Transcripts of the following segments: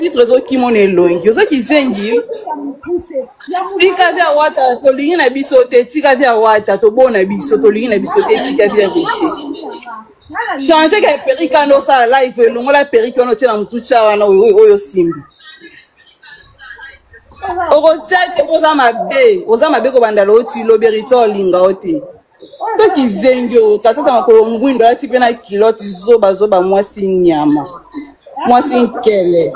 filtre zo ki mon elongi zo ki zengi tika vya wata to lingi na biso te tika vya wata to bona biso to lingi na biso te tika vya biti changer ka perika no sala live longo la perika no tena mutucha wana oyo simbi oko chate poza mabe ko banda lo ti lo berito linga ote to ki zengi o tata makolo ngwindo ati pena kiloti zoba mwasi nyama mwasi nkele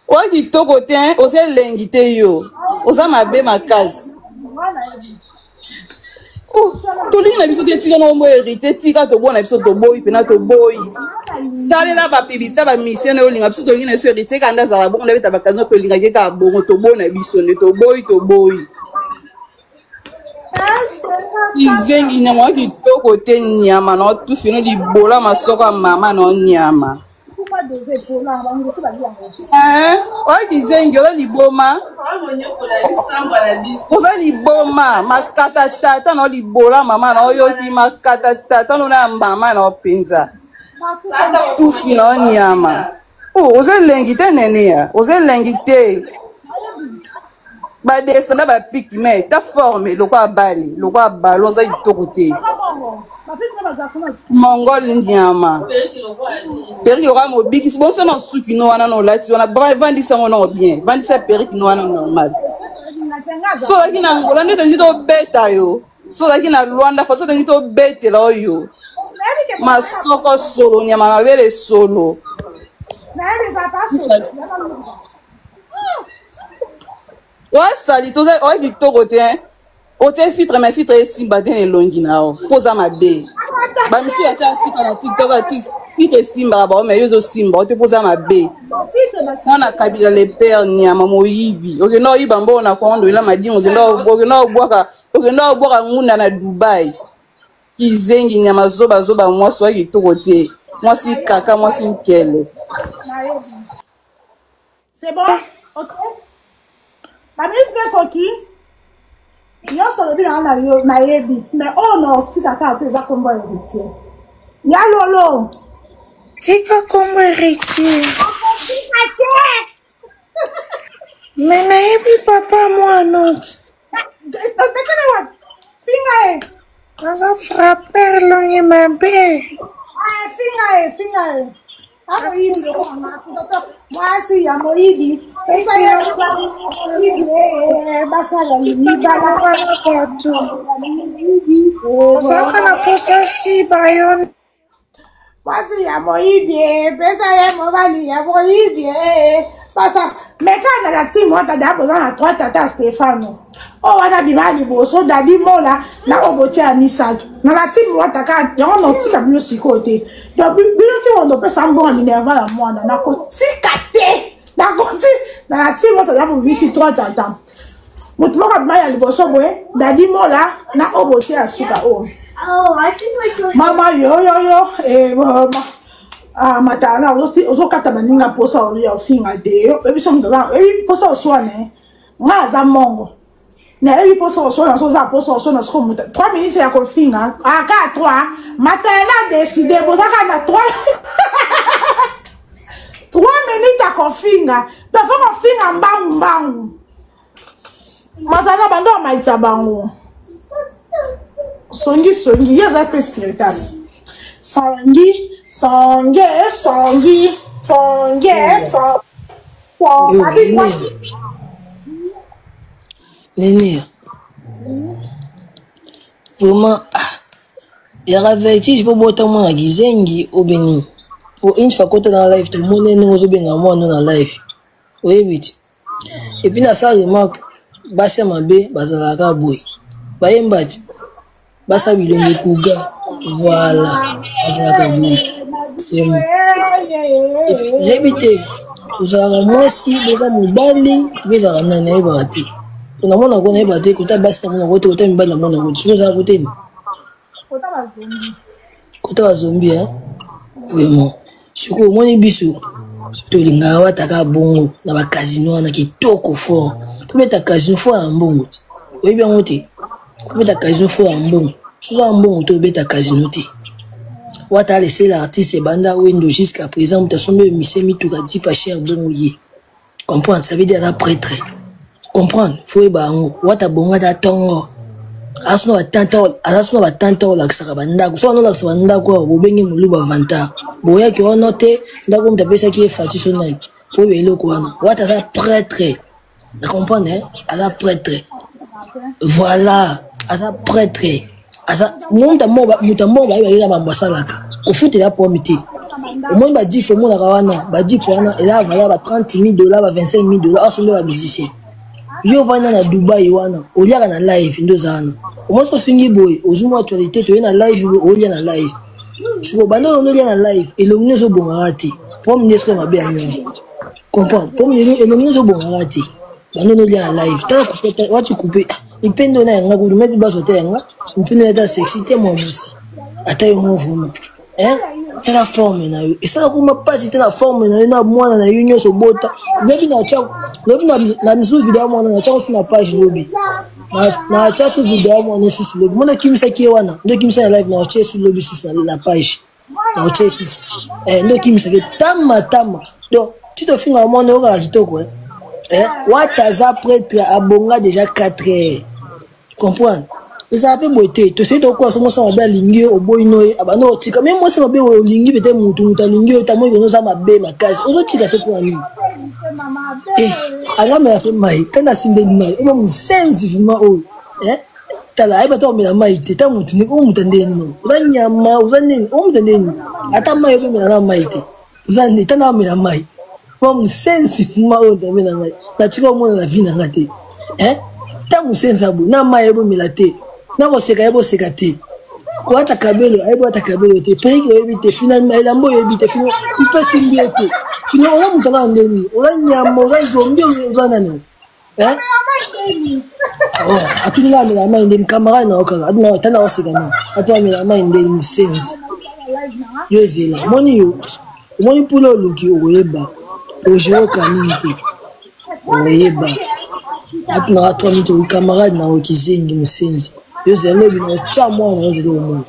waki toko te ose lengi te yo oza mabe makasi tolingi na biso te tika na ombo hérité tika tobona biso toboyi pena toboyi salela bapibisa bamisio na olinga biso tolingi na biso hérité kanda azala bongo na beta bakazi tolinga keka bongo tobona biso nde toboyi izengi nyama waki toko te nyama na otufi no libola masoko ya mama na onyama oki zengi oza liboma makata tata na libola mama na oyoki makata tata na mama na openza tufi na onyama oza elengi te neneya oza elengi te badescenda bapiki me ta forme lokwa bali lokwa balo oza kitoko te mongol nyama periki loka mobikisi boso na suki no wana no lati wana vandisa ngo no bien vandisa periki no wana normal so ozalaki na ngola nde tongi tobeta yo so ozalaki na lwanda fa so tongi tobetela oyo masoko solo nyama mabele solo wasali toza oyo kitoko te ote filtre mais filtre esimba te na elongi na yo poza mabe bamisu batia filtre na tiktok filtre esimbaka bao mais yo ezosimba ote poza mabe mwana kabila le père nyama moyibi okenda oyiba mboo na kondo ela madingo okenda obwaka ngunda na Dubai kizengi nyama zoba mwasi oyo kitoko te mwasi kaka mwasi nkele c'est bon ok Babisne koki yo solo bi na yo na yebi me ono tika ka pe za kombo héritier ya lolo tika kombo héritier mais na yebi papa moi not finga asa frapper longe mabe finga ako yindi ko mwasi ya moyibi pesa ya basala ni bala kwa tu saka na posa si bayon mwasi ya moyibi pesa ya mobali ya moyibi pasa mekana la timu wata dabo na trois tata Stefano o wana bimani boso dadi mola na oboche ya misatu na la timu wata ka yango no tika bino sikote do bino ti wondo pesa mbonga minerva la mwana na ko tika te na ko ti na la timu wata dabo bisi trois tata mutu moko bimani ya liboso boye dadi mola na oboche ya suka o mama yo mama matala ozo kata baninga posa oyo finga de ebiso mdala ebi posa oswane nga za mongo na ebi posa oswana so za posa oswana so muta 3 minutes ya ko finga aka 3 matala décider bozaka na 3 minutes ya ko finga dafa ko finga mbangu matala bando maitsa bango songi yaza peskiritas songi Nene. Vraiment, il y a vertige pour boire mon agizengi au Bénin. Pour une fois côté dans la live, tout le monde est nous au Bénin, moi nous dans la live. Oui, vite. Et puis dans ça remarque, basa mabe, basa la kaboué. Bayembat, basa bilongi kuga. Voilà, la kaboué. J'ai habité. Vous avez moi aussi, vous avez mobali, vous avez nana et baraté. On a mon agon et baraté, quand tu as bassé mon agon, tu as mis mon agon. Tu vous as côté. Quand tu as zombie, hein? Vraiment. Si vous avez bisu, tu as un taka bongo, na ba casino, na ki toko fort. Tu mets ta casino fort en bongo. Oui, bien, on t'est. Tu mets ta casino fort en bongo. Si vous avez un bon, tu mets ta casino. Wata laissé l'artiste banda wendo jusqu'à présent t'as sommet misé mi tout dit pas cher bongoye. Comprendre ça veut dire ça prêtre. Comprendre faut ba ngo wata bonga da tongo. Asno ba tanta la saka banda so no la saka banda ko bo bengi muluba vanta. Boya ki on noté ndako mtapesa ki fati sonai. Po yelo ko wana. Wata ça prêtre. Vous comprenez à la prêtre. Voilà, à la prêtre. Mutambo ba ila mambasalaka kofuta la pomité au moins ba dit pour mon rawana ba dit pour ana ela vala ba $30,000 ba $25,000 asombe ba musicien yo vana na Dubai wana oliaka na live ndozana au moins so fingi boy ozumo actualité to na live olia na live suko bando no lia na live elongine zo bongati pom nesko mabe ami comprends pom elongine zo bongati bando no lia na live tala kupeta watu couper ipendo na yanga ku mettre baso te yanga ipendo na sexy te mo musi ata yo mo vraiment te la forme na yo et ça kuma pas te la forme na yo na mwana na yo nyoso bota lebi na cha lebi na misu video mwana na cha sur na page lobby na cha sur video mwana sur lobby mona kimisa ki wana ndo kimisa live na cha sur lobby sur na page na cha sur ndo kimisa ke tama donc tu te finga mwana oka kitoko wataza prêtre abonga déjà 4 heures. Comprendre? Ça peut beauté. Tu sais de quoi ça m'a bien lingué au boino abano tika même moi ça m'a bien lingué peut-être mutu lingué ta moi ça m'a bien ma case. Ozo tika te pour ani. Ala me fait mai. Kana simbe mai. Ema musenzi vima o. Tala aiba to me la mai te ta mutu ni o mutandeni no. Uzanyama uzaneni o mutandeni. Ata mai be me la mai te. Uzani tana me la mai. From sense ma o te me na mai. Na chiko mo na vina ngate. Tamu sense abu na mai ebo me la te. Na bo seka te. Wata kabelo aibo wata kabelo te. Peki ebi te finalement ila mbo ebi te finalement ipa simbie te. Finalement ona mutala ndeni. Ona nyama ona zombie uzana ne. Oh, atinga me la mai ndeni kamera na okanga. Adina tana oseka na. Atwa me la mai ndeni sense. Yo zela. Moni pulo luki oyeba. Ojo kamite. Oyeba. Atna atwa mito camarade na okizengi musenzi. Yo zela bino cha mwana yo zelo mo.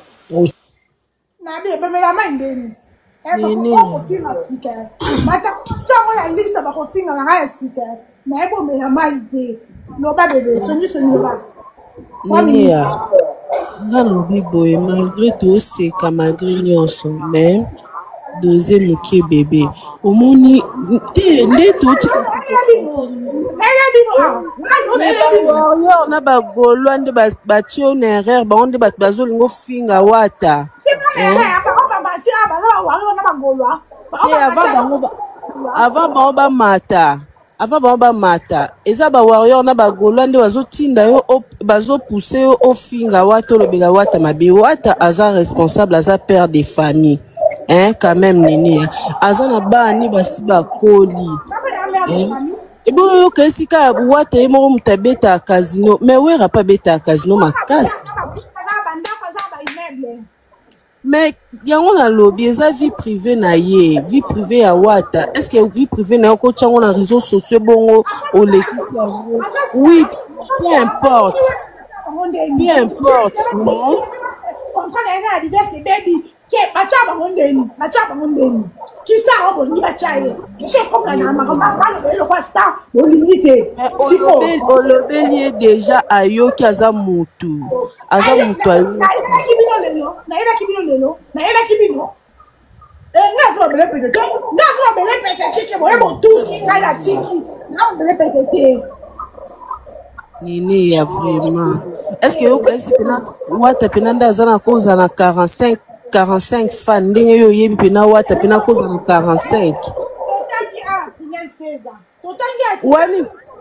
Na be be la mai ndeni. Ko finga sika. Mata cha mwana lista ba ko finga la haya sika. Na ebo me la mai de. No ba bebe, sonyo ba. Nini ya. Ngalo biboye malgré tout c'est malgré nyonso mais deuxième qui bébé. Omoni ndeto na bagolo nde batio na erreur ba onde bat bazolingo finga wata avant ba mata eza ba warrior na bagolo nde bazotinda yo bazopousser yo ofinga wata lobela wata mabe wata aza responsable aza père de famille. Quand même nini azana bani basi bakoli ebo yo kesika wata emo mutabeta casino mais wera pas beta casino makasi mais yango na lobby eza vie privée na ye vie privée ya wata est-ce que vie privée na ko tchango na réseaux sociaux bongo o lekisi yango oui peu importe non Achaba mondeni. Kisa hapo ni bachaye. Kisha koka na mama bale kwa star bolingite. Siko olobeli déjà ayoki aza mutu. Aza mutu ayo. Na ila kibino. Ngazo bele pete chike mo ebo tuki kala tiki. Na bele pete. Nini ya vraiment. Est-ce que yo pensi pena wata penanda azana koza na 45 fans ndenge yo yebi pena wata pena koza na 45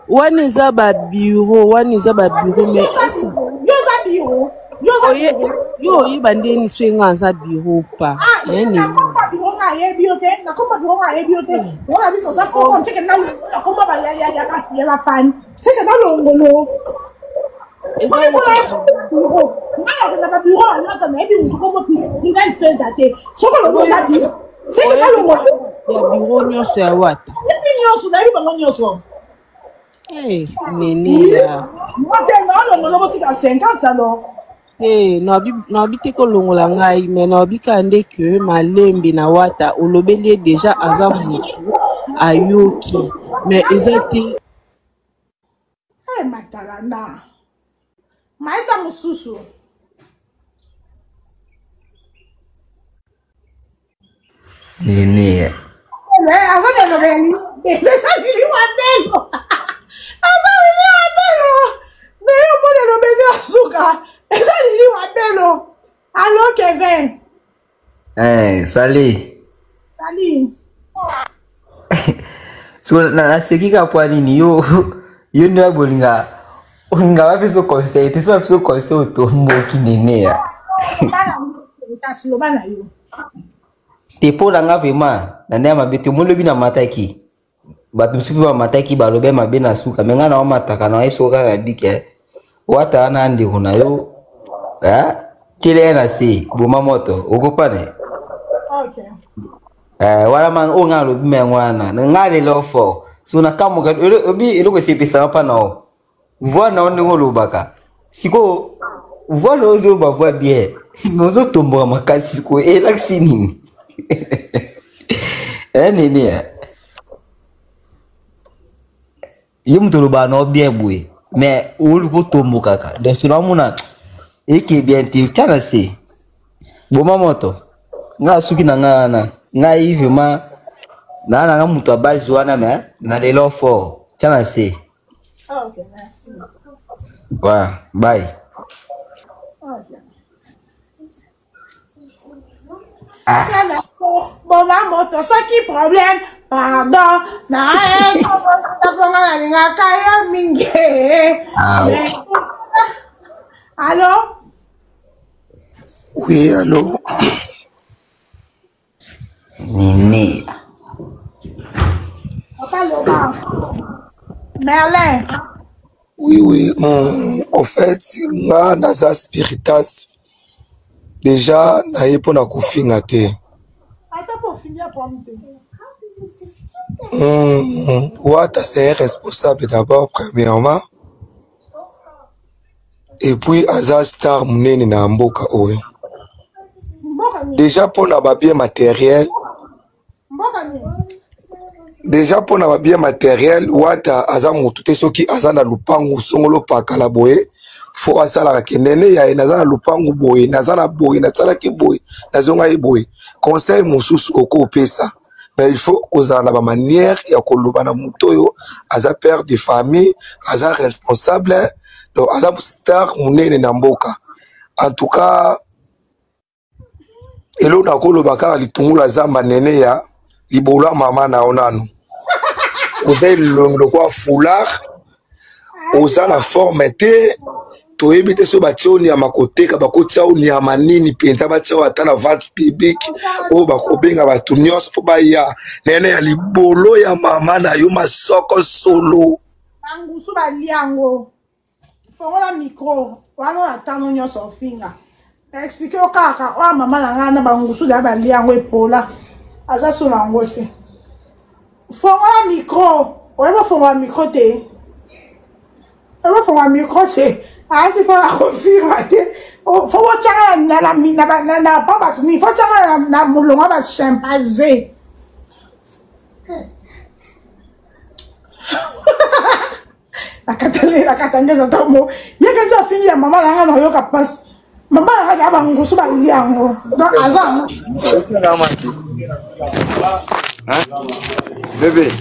wani za ba bureau mais yo yeba ndeni swenga za bureau pa yani te na obite kolongola ngai mais na obika nde que malembe na wata olobeli déjà aza mutu ayoki mais ezati matalanda maeta mususu Nene azana lobeli esalili wabelo azalili wabelo meyo mona lobeli asuka esalili wabelo allo Kevin Sali so nasekika pwani ni yo ndio bolinga olinga wapi so conseil so wapi so conseil otombo kinene ya bana yo tepo langa vema na ndema mabete molobi na mataki batu msupi ba mataki balobe mabe na suka menga na mataka na iso kana bike wata na ndi kuna yo kile na si buma moto ukupane okay wala man o ngalo bimengwana ngale lofo so na kamuka obi iloko sepisa pa na voix na ngolo baka siko voix no zo ba voix bien nozo tombo makasi ko elaxini nene yimtolo ba no bien boué mais olu ko tombo kaka donc so namuna eke bien ti tana se boma moto nga suki na nga hivi ma na mutu abazi wana mais na lelo fort tana se okay merci bye bon maman to ça qui problème pardon na na kaya mingi allô oui allô Nene papa Laurent Merlin oui en fait nga naza spiritas déjà naye pona kofinga te Wata c'est responsable d'abord premièrement et puis aza star munene na mboka oyo déjà pona ba bien matériel Wata aza mutu te soki aza na lupangu songolo pakala boye fo asala kenene ya naza na lupangu boye naza na boye nasala ki boye nazonga ye boye conseil mususu oko pesa mais il faut kozala na ba manière ya koloba na mutu oyo aza père de famille aza responsable donc aza star munene na mboka en tout cas elo na koloba kaka litungula zamba nene ya libola mama na onano oza longo kwa foulard oza na forme te toyebi te so bationi ya makoteka bakotiaoni ya manini penza batiao ata na vente publique oyo bakobenga bato nyonso mpo baya nene ya libolo ya mama na yo masoko solo angusu baliango fongola micro wana atano nyonso ofinga explique o kaka oya mama na ngai na bangusu da baliango epola aza so nango te fongola micro oyeba fongola micro te ati mpo na kofirma te fo botyanga na pa bato nini fo tyanga na molongo ya bachimpanze nakatangeza ntango yeke nti afini ya mama na nga na oyoka mpasi mama na nga na bangusu balili yango donc aza bébé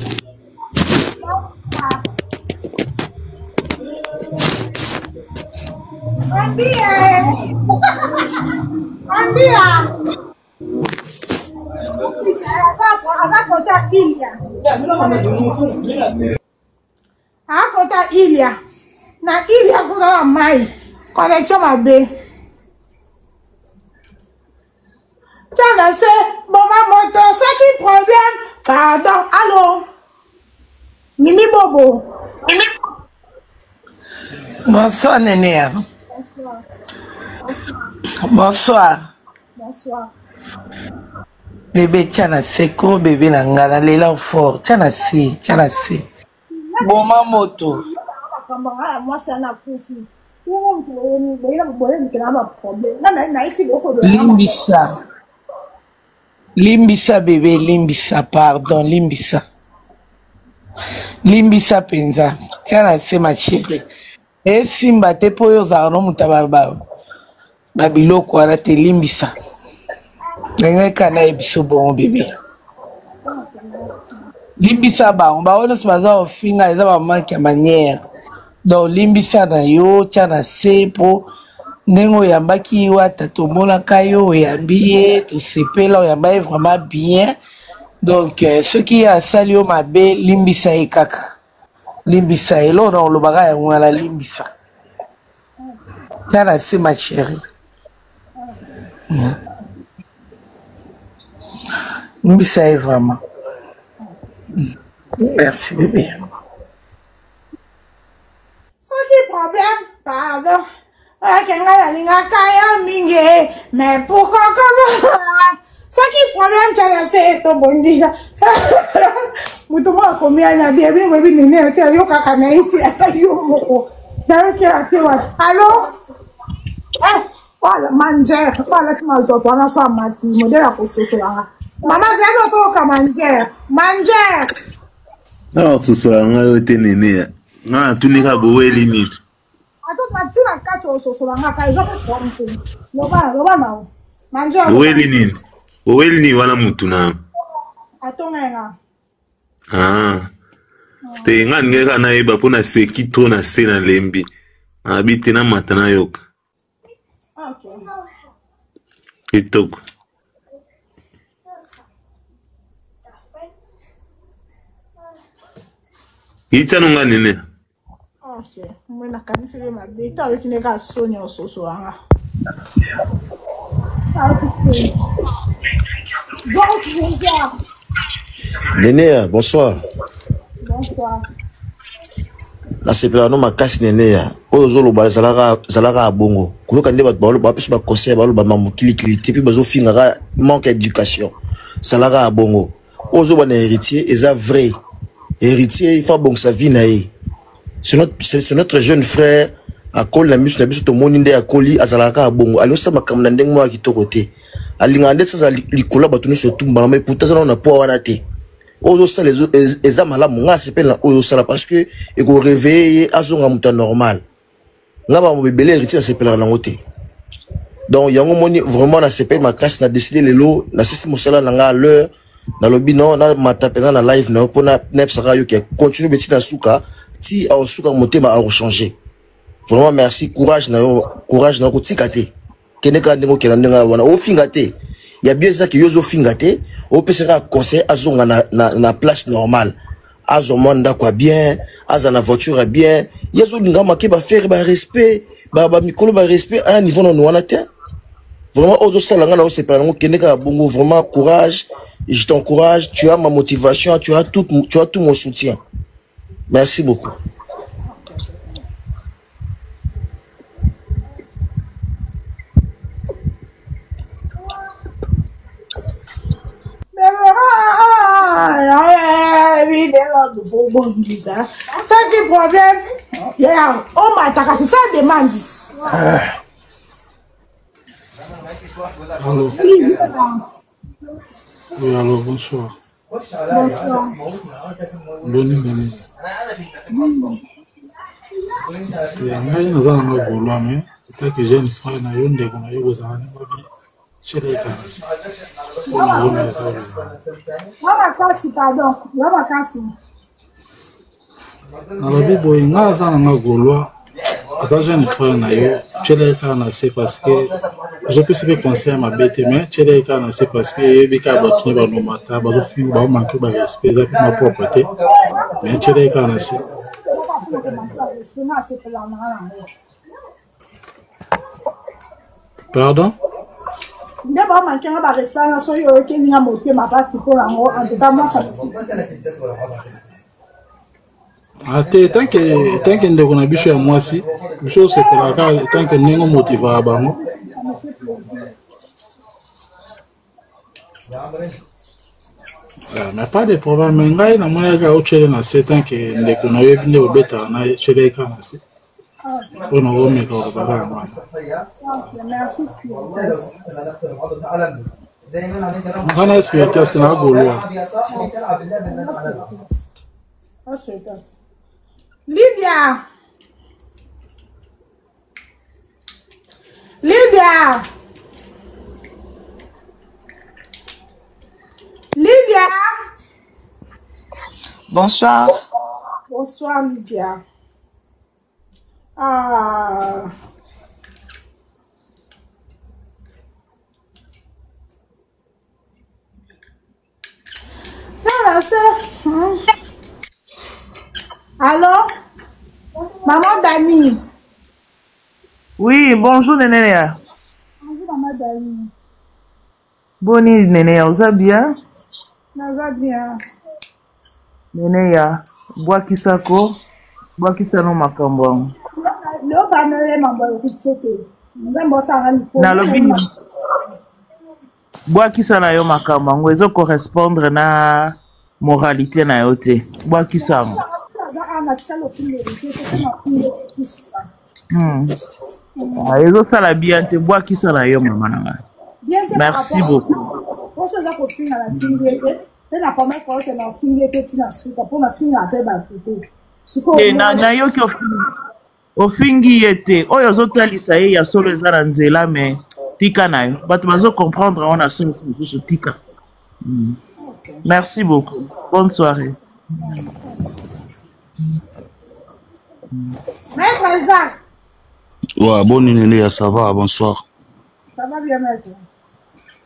akota Ilia na Ilia kuna wa mai connexion mabe tana se boma moto ce qui problème pardon allô Mimi Bobo bonsoir Nénéa. Bonsoir. Bébé tiana seko bébé na ngala lela fort tiana si. Boma moto. moi c'est na kufi Limbisa. Limbisa bébé, limbisa, pardon, limbisa. Limbisa penza. Tiens là, c'est ma chérie. Et simba te poyo zaro mutababa. Babilo kwa te limbisa. Nenga kana ebiso bon bébé. Limbisa ba, on va on se baza au finga, ils ont manqué manière. Donc limbisa na yo, tia na sepo. Nengo yambaki wata tomona kayo yambiye to sepela yambaye vraiment bien. Donc ce qui a sali o mabe limbisa e kaka. Limbisa e lo dans le bagage on la limbisa. Tiens c'est ma chérie. Limbisa est vraiment. Merci bébé. C'est qui problème? Pardon. Mais pourquoi comme ça qui problème tu as c'est ton bon dia mutumo komia na bia bi webi ni ne te yo kaka na iti atayo moko dawe ke atewa allo wala manje wala kama zo bwana so amati modela ko sosolanga mama zalo to ka manje na sosolanga yo te nene na tunika boweli ni Oweli ni wala mutu na te nga ngeka na eba pona seki to na se na lembi na biti na matana yoka itoko itano nga nene Mwen akanisele mabeta avec une garçon en sosoanga. Néné, bonsoir. Bonsoir. Na sepela no makasi néné ya. Ozo lo zalaka bongo. Ko kande ba balo ba peso ba conseil ba lo ba mamukili kilité puis bazo finga manque d'éducation. Zalaka bongo. Ozo ba na héritier eza vrai. Héritier il faut bon sa vie na ye. C'est notre jeune frère à Kol la mus na biso to moninde à Koli azalaka bongo ali osama makamna ndenge mo akitoko te alingande ça likola batuni surtout mbala mais pourtant ça on a pas wana te ozo ça les ezamala munga sepela ozo ça parce que e ko réveiller azonga muta normal ngaba mo bebele héritier sepela na ngote donc yango moni vraiment na sepela makasi na décider lelo na sisi mosala na nga à l'heure na lobby non na matapena na live na pona nepsaka yo ki continue beti na suka ti a suka motema a changer. Vraiment merci, courage na ko tikate. Keneka ndingo kelandenga wana o fingate. Ya bien ça que yozo fingate, o pesera conseil azonga na place normale. Azomanda quoi bien, azana voiture bien. Yezo ngama ke ba faire ba respect, ba mikolo ba respect à un niveau non wana te. Vraiment ozo salanga na o sepela ngo keneka bongo vraiment courage, je t'encourage, tu as ma motivation, tu as tout mon soutien. Merci beaucoup. Ça qui problème? Oh ma ta c'est ça demande. Allô. Oui, allô, bonsoir. Bonsoir. Bonne nuit. Ngai naza na golwa mais peut-être que j'ai une frère na yo ndeko na yo bozana ngobi chere kasi Mama kasi pardon mama kasi nalobi boye nga aza na golwa ata j'ai une frère na yo chere kasi parce que je peux se conseiller ma bête mais chere kasi parce que yebi ka batuni ba no mata ba do fin ba manque ba respect za ma propreté mais chere kasi Pardon? D'abord, ma chérie, va rester là, soyez ok, ni à monter ma passe pour la mort. En tout cas, moi, ça. Tant que ndeko na biso ya mwasi, biso sepelaka tant que ndenge motiva bango. Mais pas de problème, ngai na mona ka ochele na 7 ans que ndeko na yo binde obeta na chele ka na se. On a remis au papa. Merci. On a espéré que c'était un Gaulois. Lydia! Lydia! Lydia! Bonsoir. Bonsoir, Lydia. Ah. Ah, ça. Allô? Maman Dani. Oui, bonjour Nénéa. Bonjour, maman Dani. Bonne Nénéa, vous allez bien? Ça va bien. Nénéa, bois qui s'accorde, bois qui s'en makambo. Le banner mambo kitete. Nzambo sanga lipo. Na lobi. Bois qui s'en a yo makambo, ngwezo correspondre na moralité na yo te. Bois qui s'en. Ezo sala bien te bois qui s'en a yo maman na. Merci beaucoup. Na yo ki ofingi ete oyo ozotalisa ye ya solo eza na nzela me tika na yo bato bazocomprendre on a sens mosusu tika. Merci beaucoup, bonne soirée. Maître Isaac. Ouais, bonne Nénéa, ça va, bonsoir. Ça va bien, maître.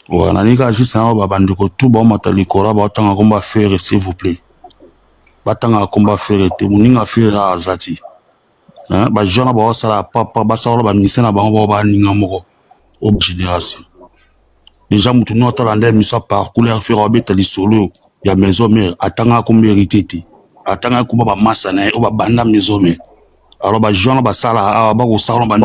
Ouais, nanika juste un babandiko tout ba matali kora ba tanga komba faire s'il vous plaît. Ba tanga komba faire te muninga faire azati. Hein, ba jona ba sala papa ba sala ba misena ba ba ninga moko. O génération. Déjà mutu no talande miso parcours faire obetali solo ya maison mère atanga komba hérité. Atanga komba ba masana o ba banda maison mère. Alors ba jona ba sala ba ko sala ba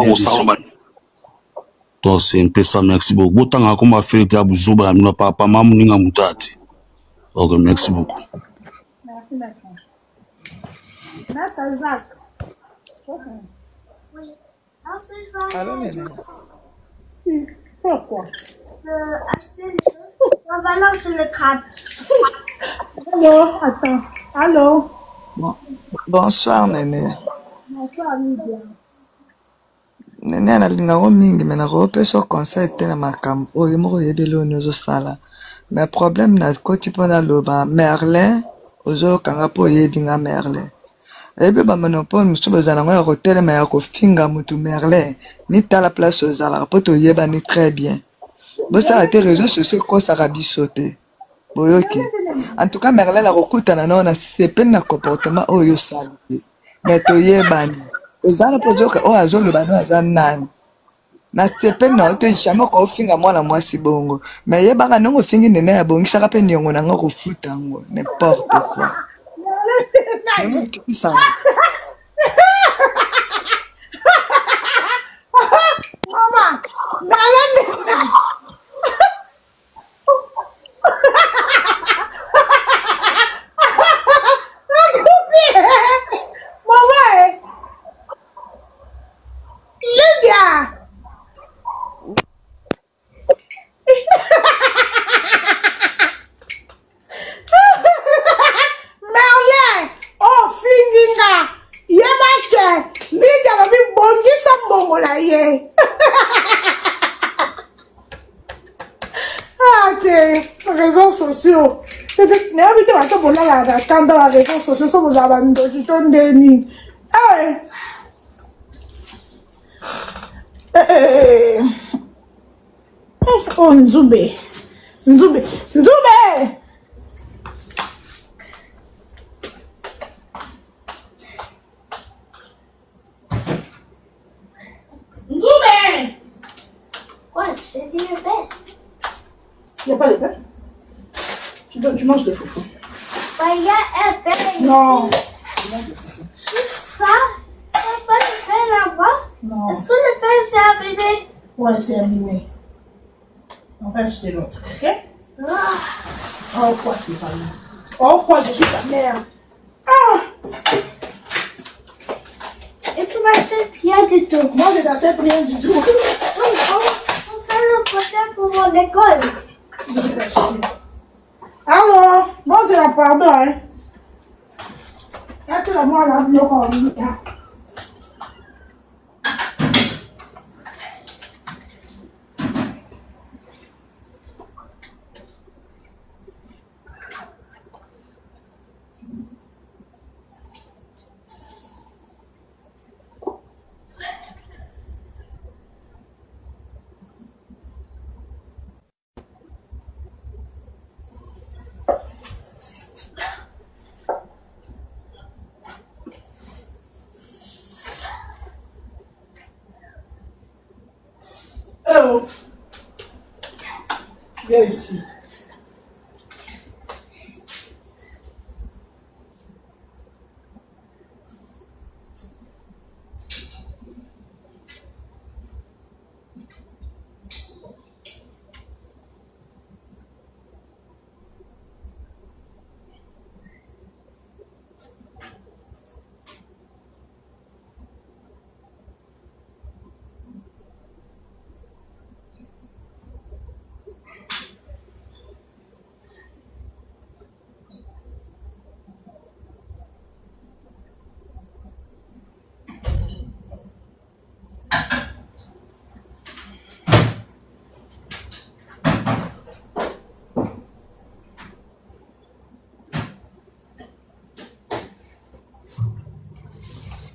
donc c'est un peu ça, merci beaucoup. Autant qu'on m'a fait le bouzoba, mais papa, maman, n'y a moutati. Ok, merci beaucoup. Merci, maître. Maître Isaac. Allô, Néné. Pourquoi? Acheter des choses. On va lancer le crabe. Allô, attends. Allô. Bonsoir, Néné. Bonsoir, Lydia. Néné analinga mingi me nakopesa conseil te na makambo oyo moko oyebeli oyo ozosala mais problème nakoti mpo naloba Merlin ozokanga mpo oyebi nga Merlin eyebi bamonopole mosusu bozala yango ya kotelema ya kofinga motu Merlin mitala place ozalaka mpo toyebani très bien bosala te réseaux sociaux ekosaka biso te boyoki en tout cas Merlin nakokutana nao na sepeli na comportement oyo osali te mais toyebani ozana pozoka o azoloba no aza nani na sepeli na oto jamais kofinga mwana mwasi bongo mais yebaka ndenge ofingi Néné abongisaka mpe niongo nango kofuta yango n'importe quoi Mama, Merlin. Lydia! Merlin! Oh, finginga! Yebake! Lydia va me bongisa mbongo na ye! Ah, tes réseaux sociaux! N'habitez pas pour la attendre la réseaux sociaux, ça vous a abandonné, qui t'ont déni. Ah! Oh, Nzube. Nzube. Nzube! Nzube! Quoi, c'est du bête. Il n'y a pas de pain? Tu manges des foufous. Bah, il y a un pain ici. Non. Ça? C'est pas le pain là-bas? Non. Est-ce que le pain s'est abîmé? Ouais, c'est abîmé. On va acheter l'autre, ok? Oh, quoi, c'est pas bien. Oh, quoi, je suis ta mère. Ah! Et tu m'achètes rien? Rien du tout. Moi, je n'accepte rien du tout. On fait le projet pour mon école. Allô? Bon, c'est la pardon, hein. Là, tu vas voir la bio en ligne. Oh. Viens ici.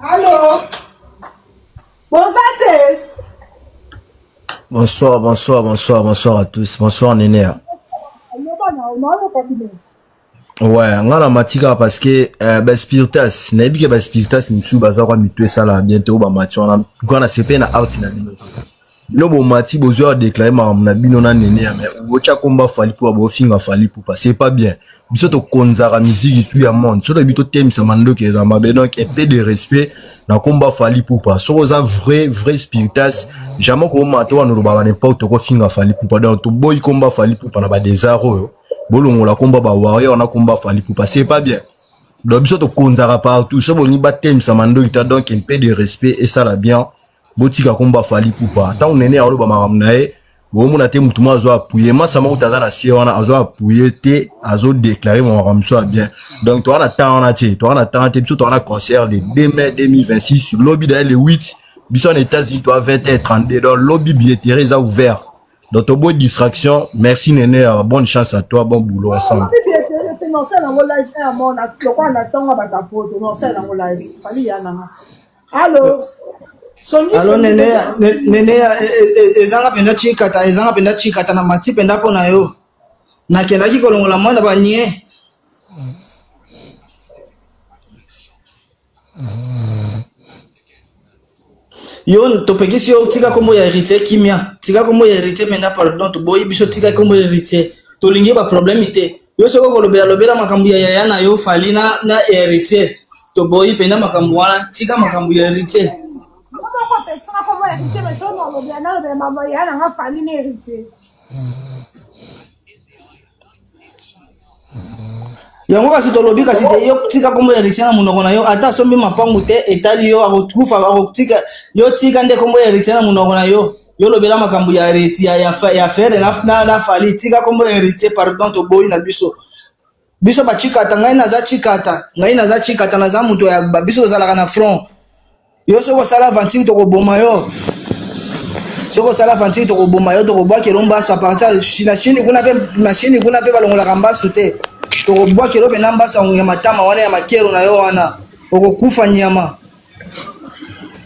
Allô? Bonsoir, bonsoir, bonsoir, bonsoir à tous. Bonsoir Nénéa. Ouais, on a matika parce que Spiritas, n'abi que Spiritas n'imsu bazar mitwe sala bientôt ba match on a quand a CP na out na bino. No bo mati bozo a déclarer ma na bino na Nénéa mais bocha combat fali pour bo finga fali pour passer pas bien. Biso to konzara musique tout ya monde. So to bito thème ça mando que za mabe donc un peu de respect na combat fali pour pas. So za vrai Spiritas jamais ko mato na ba n'importe quoi finga fali pour pas donc to boy combat fali pour pas na ba desaro. Bolongo la combat ba warrior on a combat fali pour passer pas bien. Donc biso to konzara partout. So boni ba thème ça mando ita donc un peu de respect et ça la bien. Botika combat fali pour pas. Tant on est alo ba maramnae. Bon mon até mutuma azo appuyer ma sama utaza na sie wana azo appuyer te azo déclarer mon ramso bien. Donc toi on attend on a te biso toi on a concert le 2 mai 2026 lobby d'ailleurs le 8 biso en États-Unis toi 20h32 donc lobby billetterie a ouvert. Donc ton bonne distraction, merci Néné, bonne chance à toi, bon boulot ensemble. Allô? Allô Néné ezanga penda chikata na mati penda pona yo nakendaki kolongola mwana banye yo topekisi yo tika kombo ya héritier kimia tika kombo ya héritier penda pardon to boyi biso tika kombo ya héritier to lingi ba problème te yo soko kolobela makambu ya yaya na yo falina na héritier to boyi penda makambu wana tika makambu ya héritier. Yango kasi tolobi kasi te yo tika kombo ya héritier na munoko na yo ata sombi mapangu te etali yo akokufa akotika yo tika nde kombo ya héritier na munoko na yo yo lobela makambu ya héritier ya faire na fali tika kombo ya héritier pardon to boyi na biso ba chikata ngai naza chikata naza muto ya biso zalaka na front. Yo soko sala aventure to ko boma yo. Soko sala aventure to ko boma yo to ko bwa kelomba so partir na chine kuna pe machine kuna pe balongola kamba sute. To ko bwa kelo pe namba so ya matama wana ya makero na yo wana. Oko kufa nyama.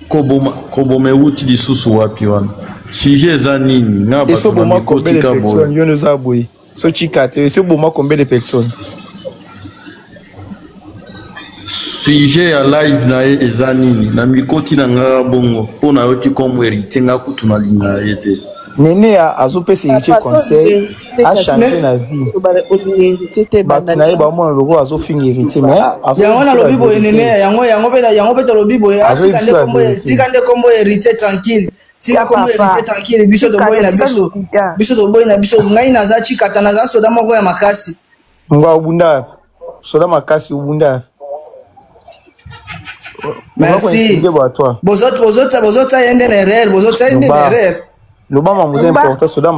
Ko boma uti di susu wapi wana. Sije za nini na ba so boma combien de personnes yo nous aboué. So chikate so boma combien de personnes. Sujet ya live na eza nini na mikoti na nga bongo pona yoki kombo héritier nga kutuna linga ete Néné azo pese héritier conseil a changer na vie batna ba mo loko azo finir héritier mais yango na lobi boye Néné yango pe to lobi boye tika nde kombo héritier tranquille tika kombo héritier tranquille biso to boye na biso ngai naza chikata naza soda moko ya makasi ngwa ubunda soda makasi ubunda Merci. Bozota yende na erreur, bozota yende na erreur. Loba mamuza important soda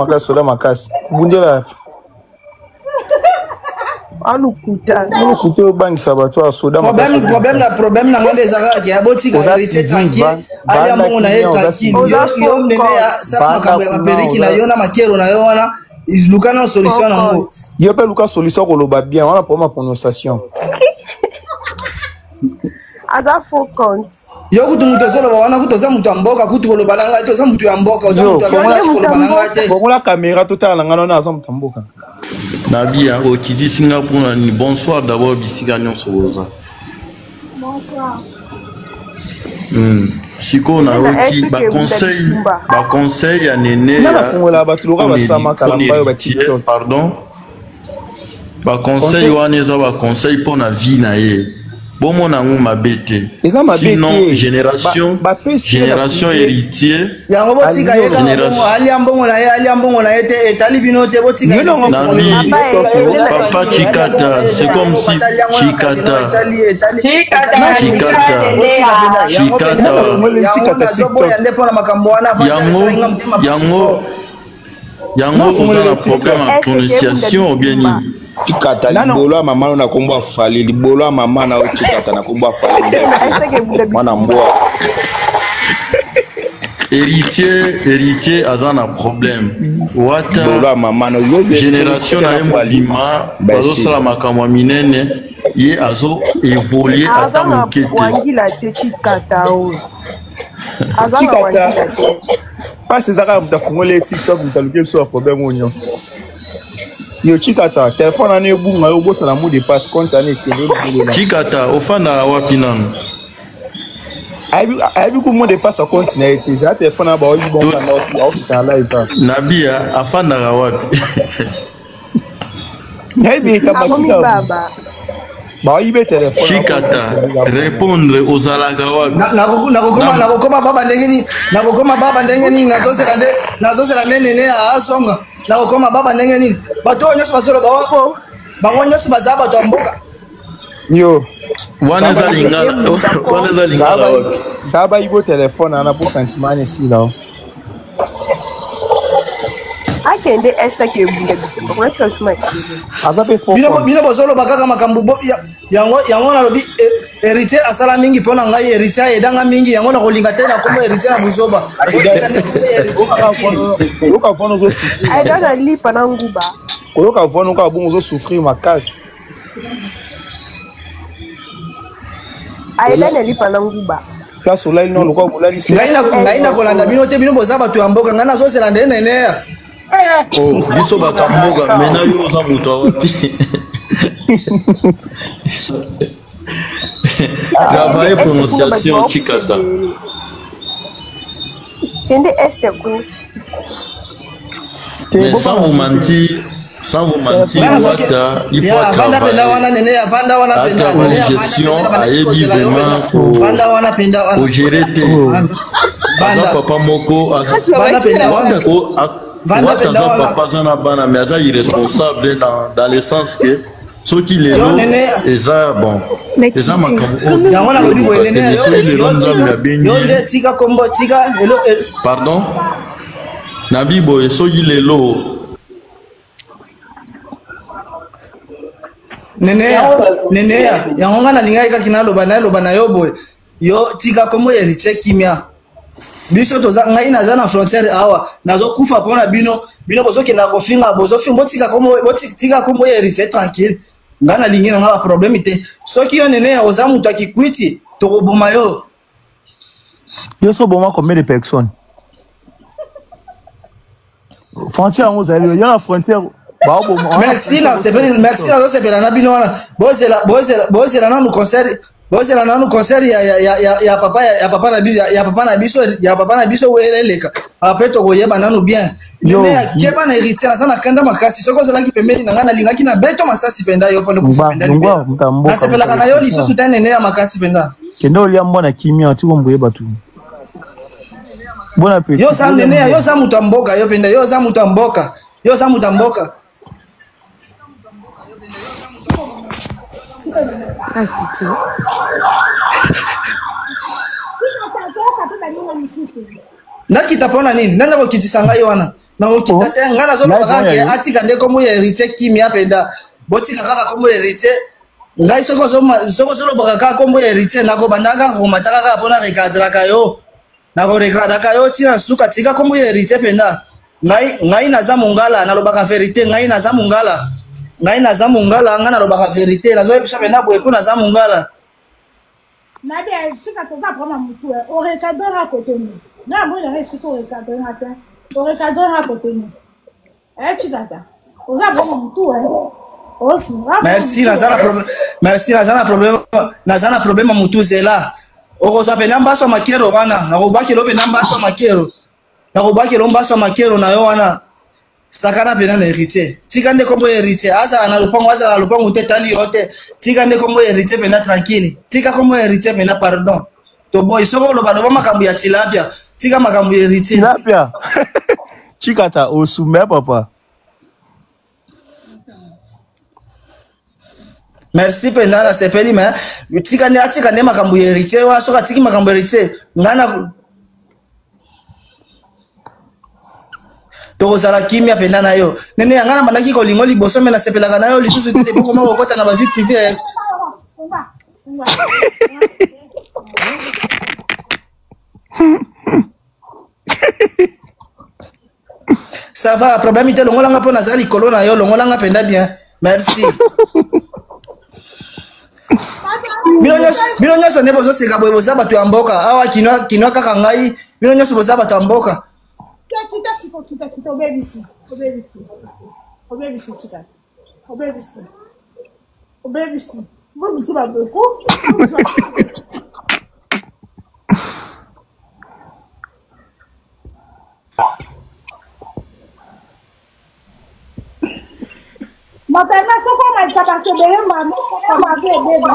makasi. Bundela. Alukuta. Alukuta obangisa bato a soda makasi. Problème na ngande zaka ki aboti ka héritier tranquille. Ali amongo na ye tranquille. Yo mnene ya sa makambo ya periki na yo na makero na yo wana. Luka na solution na ngo. Yo pe luka solution ko loba bien, wana pour ma prononciation. Ada faux compte. Yo kutu mutu zolo wana kutu za mutu amboka kutu ko loba nanga to za mutu ya mboka za mutu amboka ko loba nanga te. Bongo la caméra totala nanga na za mutu amboka. Nabia okidi Singapour ni bonsoir d'abord bisika nyonso boza. Bonsoir. Siko na oki ba conseil ya nene pardon ba conseil wana eza ba conseil pour na vie na ye bomo na nguma bete sinon génération héritier yango botika ye ali ambongo na ye te etali bino te botika papa Chikata c'est comme si Chikata yango oza na problème ya prononciation ou bien nini Chikata libolo ya mama na kombo afali libolo ya mama na Chikata na kombo afali mwana mbwa héritier aza na problème wata génération na molima bazosala makambo minene ye azo évoluer ata moke te pasi ezaka mutu afungoli TikTok mutu aluki biso ya problème oyo nyonso yo Chikata telefone ana ebunga yo obosana mu de passe compte ana ekele Chikata ofanda wapi nanu ayebi ku mu de passe compte na ete za telefone aba oyi bonga na ofita live Nabia afanda wapi nayebi etabatika baoyibe telefone Chikata répondre aux alagawa nakokoma baba ndenge nini nazosela nene asonga nakokoma baba ndenge nini bato oyo nyonso bazoloba wako bango nyonso bazala bato ya mboka yo wana eza lingala wapi zala bayibo telefone ana po sentiment esila akende esta ke bunde bakonatika suma bino bozoloba kaka makambo yango nalobi héritier asala mingi mpo na ngai héritier ayedanga mingi yango nakolinga te nakombo héritier na buzoba aidana lipa na nguba koyoka vona oka bongo ozosouffrir makasi aidana lipa na nguba place olali no lokwa bolali ngai nakolanda bino te bino boza bato ya mboka ngai nazosela nde neneya biso bakamboka mena yo oza moto wapi travailler prononciation Chikata mais sans vous mentir wata il faut travailler ata gestion ayebi vraiment ko gérer te aza papa moko wata papa zana bana mais aza irresponsable dans le sens que soki lelo eza bon eza makambo yango nalobi boye nene pardon nabi boye soki lelo neneya yango nga nalingaki kaki naloba na yo boye yo tika kombo héritier kimia biso toza ngai naza na frontière awa nazokufa mpona bino bozokenda kofinga botika kombo héritier tranquille nga nalingi nanga baproblème te soki yo neneya oza moto akikwiti tokoboma yo so boma combien de personnes frontière yango ozali yo na frontière merci nazosepela na bino wana bozela nanu concert ya papa na biso eleka apres tokoyeba nanu bien keba na héritier naza na kanda makasi soki ozalaki pembeni na ngai nalingaki na beto masasi mpenza yo mpona kofa mpenza nasepelaka na yo lisusu te nene ya makasi mpenza kende olia mbwana kimia otiko mboyeba tu bon appétit yo za neneya yo za moto ya mboka yo mpenza yo za moto ya mboka nakita mpona nini nani akokitisa ngai wana nakokita te ngai nazoloba kaka ke atika nde kombo ya héritier kimia mpenza botika kaka kombo ya héritier ngai soko ozolobaka kaka kombo ya héritier nakobanda kaka komata kaka mpona rekadraka yo nakorekadaka yo ntina suka tika kombo ya héritier mpenza ngai naza mongala nalobaka verité ngai naza mongala ngai nalobaka verité nazoyebisa mpenza boye mpo naza mongala nabi tika toza mpona motu orekadora koteni na mbona resiko orekadora te orekadora koteni tikata oza mpona motu merci naza na problème motu zela okozwa mpenza mbaso makero wana nakobakelo mpenza mbaso makero nakobakelo mbaso makero na yo wana sakana mpenza na héritier tika nde kombo héritier azala na lopango te tali yo te tika nde kombo héritier mpenza tranquille tika kombo héritier mpenza pardon toboyi soko olobaloba makambo ya tilapia tika makambo ya héritier tilapia chikata osume papa merci mpenza nasepeli me atika nde makambo ya héritier wana soki atiki makambo ya héritier ngana tokozala kimia mpenza na yo nene yanga na bandaki kolingo liboso me nasepelaka na yo lisusu te debokoma kokota na bavie privé ça va problème te longolanga mpo naza likolo na yo longolanga mpenza bien merci bino nyonso nde bozoseka boye boza bato ya mboka awa kinwa kaka ngai bino nyonso boza bato ya mboka kita obebisi tika obebisi bobiti babeko matana soko maitaka tobeye mama kama beba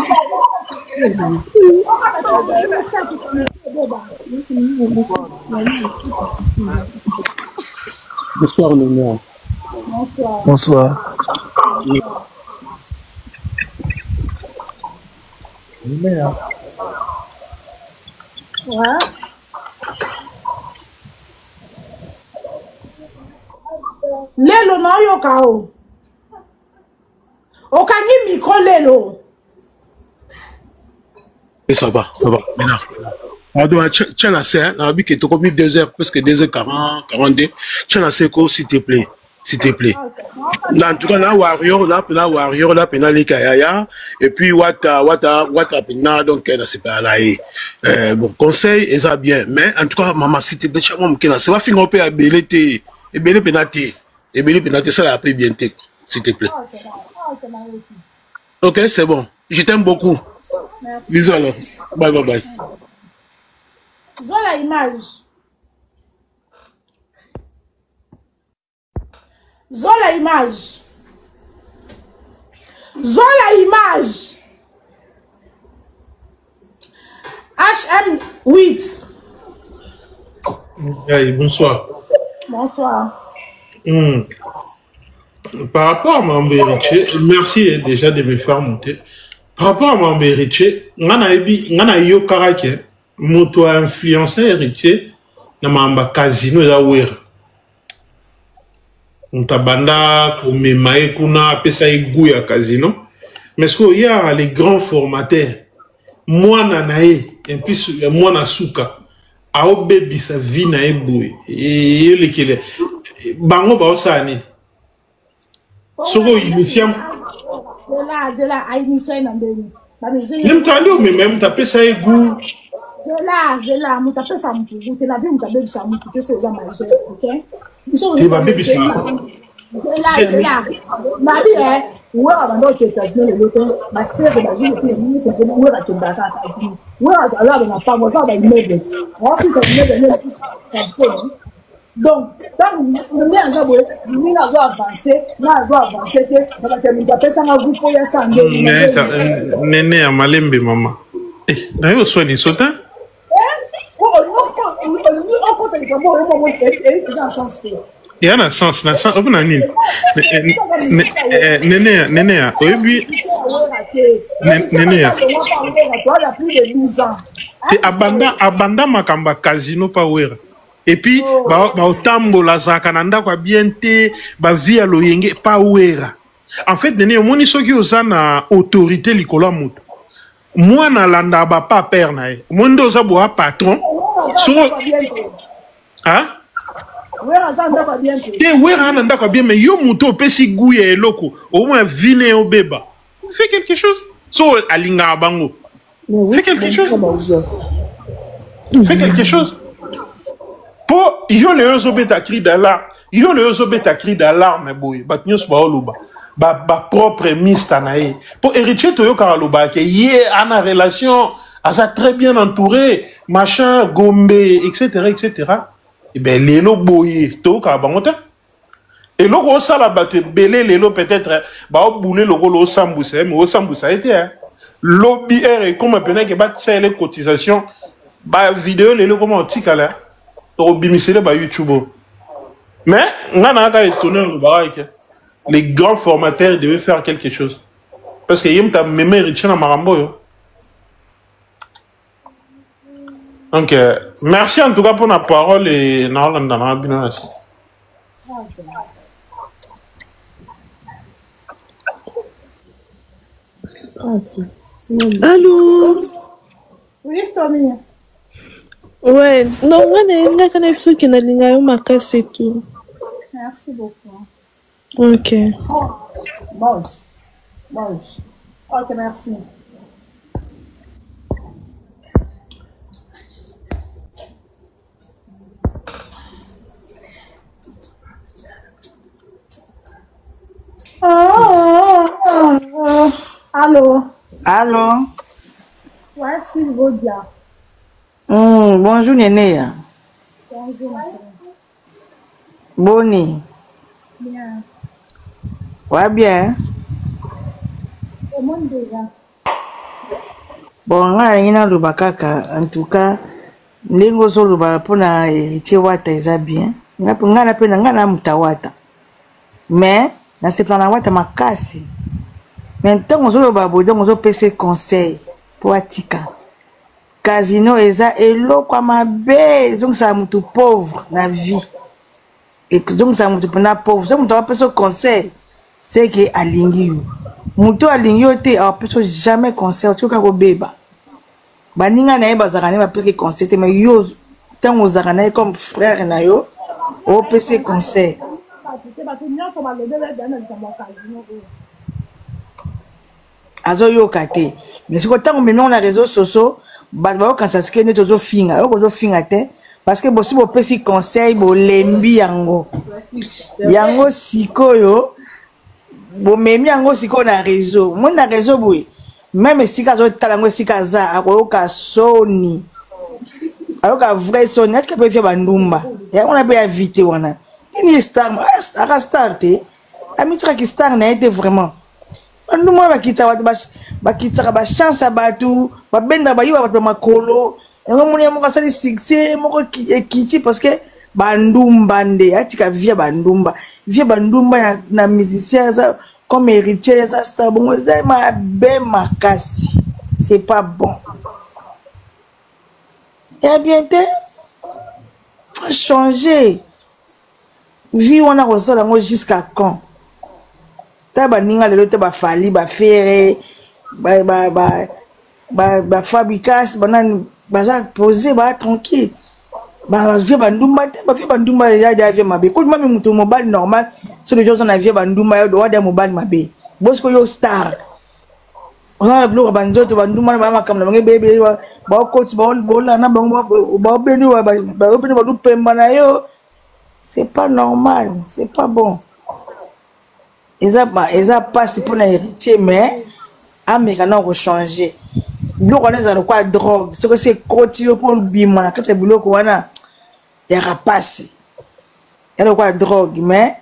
Bonsoir, Nénéa. Bonsoir. Nénéa. Ouais. Lelo na yoka o. Okangi micro lelo. Et ça va. Maintenant. Alors, tiens la scène, on a vu que tu as commis 2h, presque 2h40, 42. Tiens la scène, s'il te plaît. En tout cas, là, Warrior, là, pena les kayaya, et puis, wata, pena, donc, c'est pas là, bon, conseil, et ça bien. Mais, en tout cas, maman, s'il te plaît, chaque moment, ça va finir un peu à belete, et belé penate, ça l'a appris bien, s'il te plaît. Ok, c'est bon. Je t'aime beaucoup. Merci. Bisous alors. Bye. Zola image. HM8. Hey, bonsoir. Bonsoir. Par rapport à mon héritier, merci déjà de me faire monter. Par rapport à mon héritier, ngana yo karake, moto a influencé héritier, na mamba casino ya wera. Ntabanda pour me maé kuna pesa igu ya casino. Mais ce qu'il y a les grands formateurs, moi nanae, et puis moi na suka, a obebi sa vie na eboué. Et le kele, bango ba osani. Soko initiam. Zela, initiam na mbeni. Même quand même t'as pesa igu. Zela, muta pesa mpugu, te la vie muta bebi sa mpugu, te so za majeur, ok? Et ma baby c'est Zela. Ma vie, ouais, avant que tu aies le loto, ma sœur de ma vie, c'est vraiment ouais, tu vas t'attaquer. Ouais, alors on n'a pas moi ça va une merde. Moi si c'est une merde, ça fait. Donc, tant on est en train de avancer, on va terminer à passer un groupe pour y ascendre. Néné à Malembe maman. Eh, d'ailleurs soin ni sotin. Il y a un sens, on a nini. Néné, oui, néné. Plus de 12 ans. te abanda makamba casino pa wera et puis ba otambola zaka na ndako bien te ba via loyenge pa wera en fait nene omoni soki oza na autorité likolo moto mwana landa ba pa père na ye omoni oza boa patron so hein te wera na ndako bien mais yo moto opesi guya eloko au moins vine obeba fais quelque chose so alinga bango fais quelque chose fais quelque chose pour yo le ozobeta cri d'alarme boy batnyos ba oluba ba propre mista na ye pour héritier toyo karaloba ke ye ana relation asa très bien entouré machin gombe etc. Et ben lelo boye to ka bangote et loko sala bato belé lelo peut-être ba boulé loko lo sambousa mais o sambousa était lobby et comme appelé que ba les cotisations ba vidéo lelo comme antikala to bimisele ba YouTube mais ngana ka étonné le baraque les grands formateurs devaient faire quelque chose parce que yem ta mémé richena marambo yo. Donc merci en tout cas pour la parole et na bien. Allô? Oui, Stormy. Ouais, non, on a quand qui n'a pas marqué, c'est tout. Merci beaucoup. Ok. Bon. Ok, merci. Allô? Allô? Ouais, c'est Vodia. Bonjour, Nénéa. Bonjour, Boni. bien. Ouais, bien. Comment déjà? Bon, en tout cas, ndenge soluba pona héritier wata eza bien. Ngana pena ngana mutawata. Mais na sepana wata makasi. Maintenant soluba bodo ngozo pese conseil pour atika. Casino eza eloko mabe, donc ça mutu pauvre na vie. Et donc ça mutu pena pauvre, donc mutu pese conseil, c'est que alingi yo. Mutu alingi yo te a pese jamais conseil, tu ka ko beba. Baninga na ye bazakane ba peke conseil te mais yo tant ozakana comme frère na yo o pese conseil. Azo yo kate mais si tant meme on a réseaux sociaux ba kansa skene tozo finga yo kozo finga te parce que bosi bo pese conseil bo lembi yango sikoyo bo memi yango siko na réseau mon na réseau boy même si kazo talango si kaza akoyoka soni ayoka vrai soni ati kape fia bandumba ya on a bien invité wana ni star aka star te amitra ki star na été vraiment bandumba bakita watu bakita ba chance abatu ba benda ba yiba ba makolo ngo muni mo kasali succès moko ekiti parce que bandumba nde ati ka via bandumba na musicien ça comme héritier ça c'est bon c'est ma ben makasi c'est pas bon et bien te faut changer vie on a ressort ngo jusqu'à quand ta ba ninga lelo te ba fali ba fere ba fabricas banan baza poser ba tranquille ba vie bandumba te ba vie bandumba ya vie mabe ko mami mutu mobile normal sur les gens on a vie bandumba yo do wa mobile mabe bosko yo star on a bloqué banzo to bandumba ba makam na bebe ba coach ba bola na ba beni ba openi ba du pemba na yo c'est pas normal c'est pas bon eza passe pour na héritier mais amekana ko changer biloko wana ezala kwa drogue soko se koti yo pour bima na kati ya biloko wana ya rapasi ya kwa drogue mais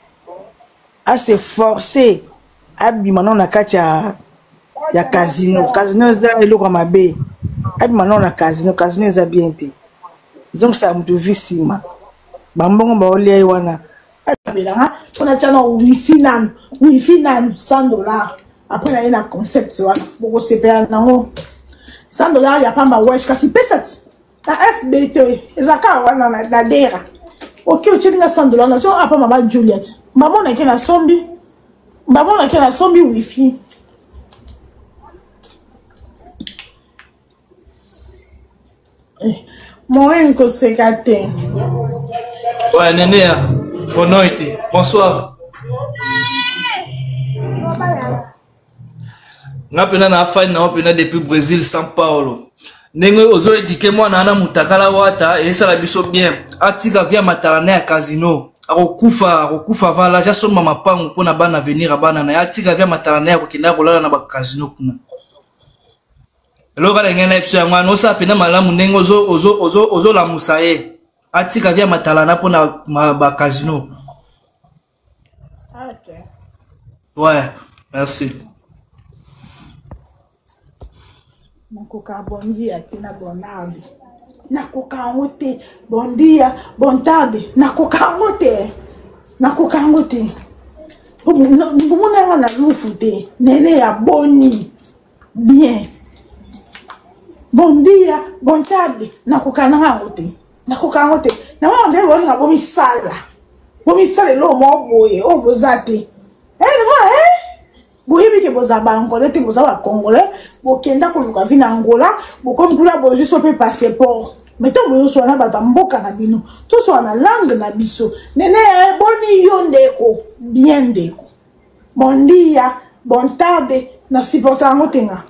à se forcer abima na kati ya casino eza eloko mabe abima na casino eza bien te donc ça mutu visima bambongo ba olia wana on a tient wifi nan $100 après na concept wana boko sepela nango $100 ya pamba wesh kasi pesa na FBT ezaka wana na dera. Ok, tu as $100 na tu apa mama Juliette. Maman na kena sombi. Maman na kena sombi wifi. Moyen ko sekate. Ouais, Néné. Bonne nuit. Bonsoir. Nga pena na afai na pena depuis Brésil São Paulo. Ndenge ozo éduquer moi na mutakala wata et ça la biso bien. Atika via matalana ya casino. Akokufa vala ja soma mapango pona bana venir abana na atika via matalana ya kokenda kolala na ba casino kuna. Loka ngena epso ya mwana osa pena malamu ndenge ozo la musaye. Atika via matalana pona ba casino. OK. Ouais, merci. Nakoka bondia tina bonardi. Nakoka ngote bondia bontarde. Nakoka ngote. Nakoka ngote. Mbona na lufute. Nene ya boni. Bien. Bondia bontarde. Nakoka ngote. Nakoka ngote. Na mama ndé wona na bomi sala. Bomi sala lo mo boye o bozate. Boyebi ke boza ba Angolais te boza ba Congolais bokenda koluka vi na Angola bokomdula bozwi so pe passeport mais tant boyo so na bata mboka na bino to so na langue na biso nene boni yo ndeko bien ndeko bon dia bon tarde na supporta ngotenga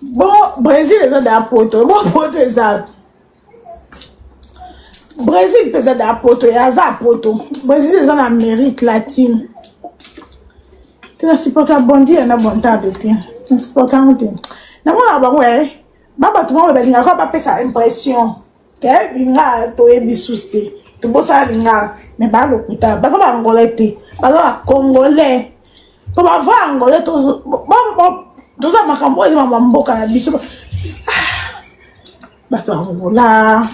bon Brésil eza da poto bon poto eza Brésil pesa da poto ya za poto Brésil eza na Amérique latine tena supporta bondi na bonta bete tena supporta ngote na mona bango baba to mo belinga ko ba pesa impression ke binga to ebisuste to bosa binga me ba lokuta ba ba Angolais te ba ba Congolais to ba va Angolais to ba za makambo eza mboka na biso ba to Angola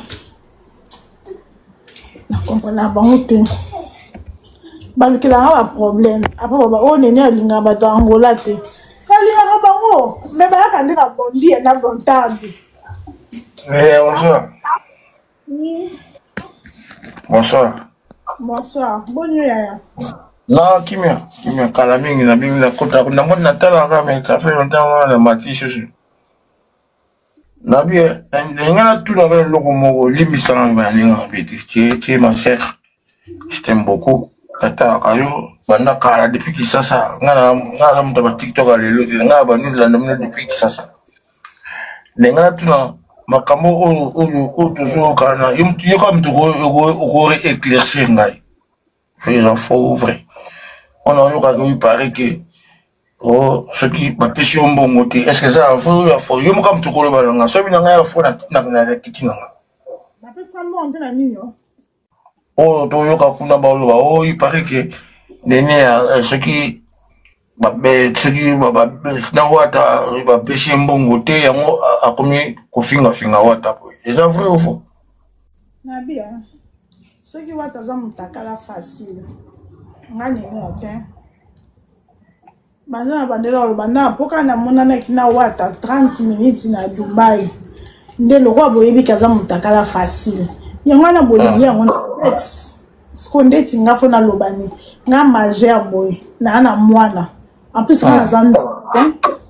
na comprendre bango te balukela nga ba problème apa baba o nene alinga bato Angola te alinga bango me bayaka nde na bondi na bontarde. Bonsoir. Bonsoir. Bonsoir. Bonne nuit yaya. Non, kimia kala mingi na bingi na kota na moni na tala ka me ça fait longtemps na mati na bien ngana tout na le logo limisa ngana ninga biti tu ma sœur je t'aime beaucoup tata ayo banda kala depuis que ça ngana mta ba TikTok alelo ngana ba ni la nomne depuis que ça ngana tout na makambo o toujours kana yo comme tu go éclaircir ngai faisant faux vrai on a eu quand il paraît que oh ce qui va pêcher un bon côté est-ce que ça faut yo comme tu ko balanga so bina nga fo na kitina ba pesa mo ndela nini oh to yo ka kuna ba lo oh il paraît que nene ce qui ba na wata ba pêcher un bon côté yango a komi ko finga wata et ça vrai ou faux na bien ce qui wata za mutakala facile ngani ngote bana bandela bana poka na monana kina wata 30 minutes na Dubai nde lo kwa boyebi kaza mutakala facile yango na boyebi yango sex skonde tinga fona lobani nga majeur boy na mwana en plus na zanda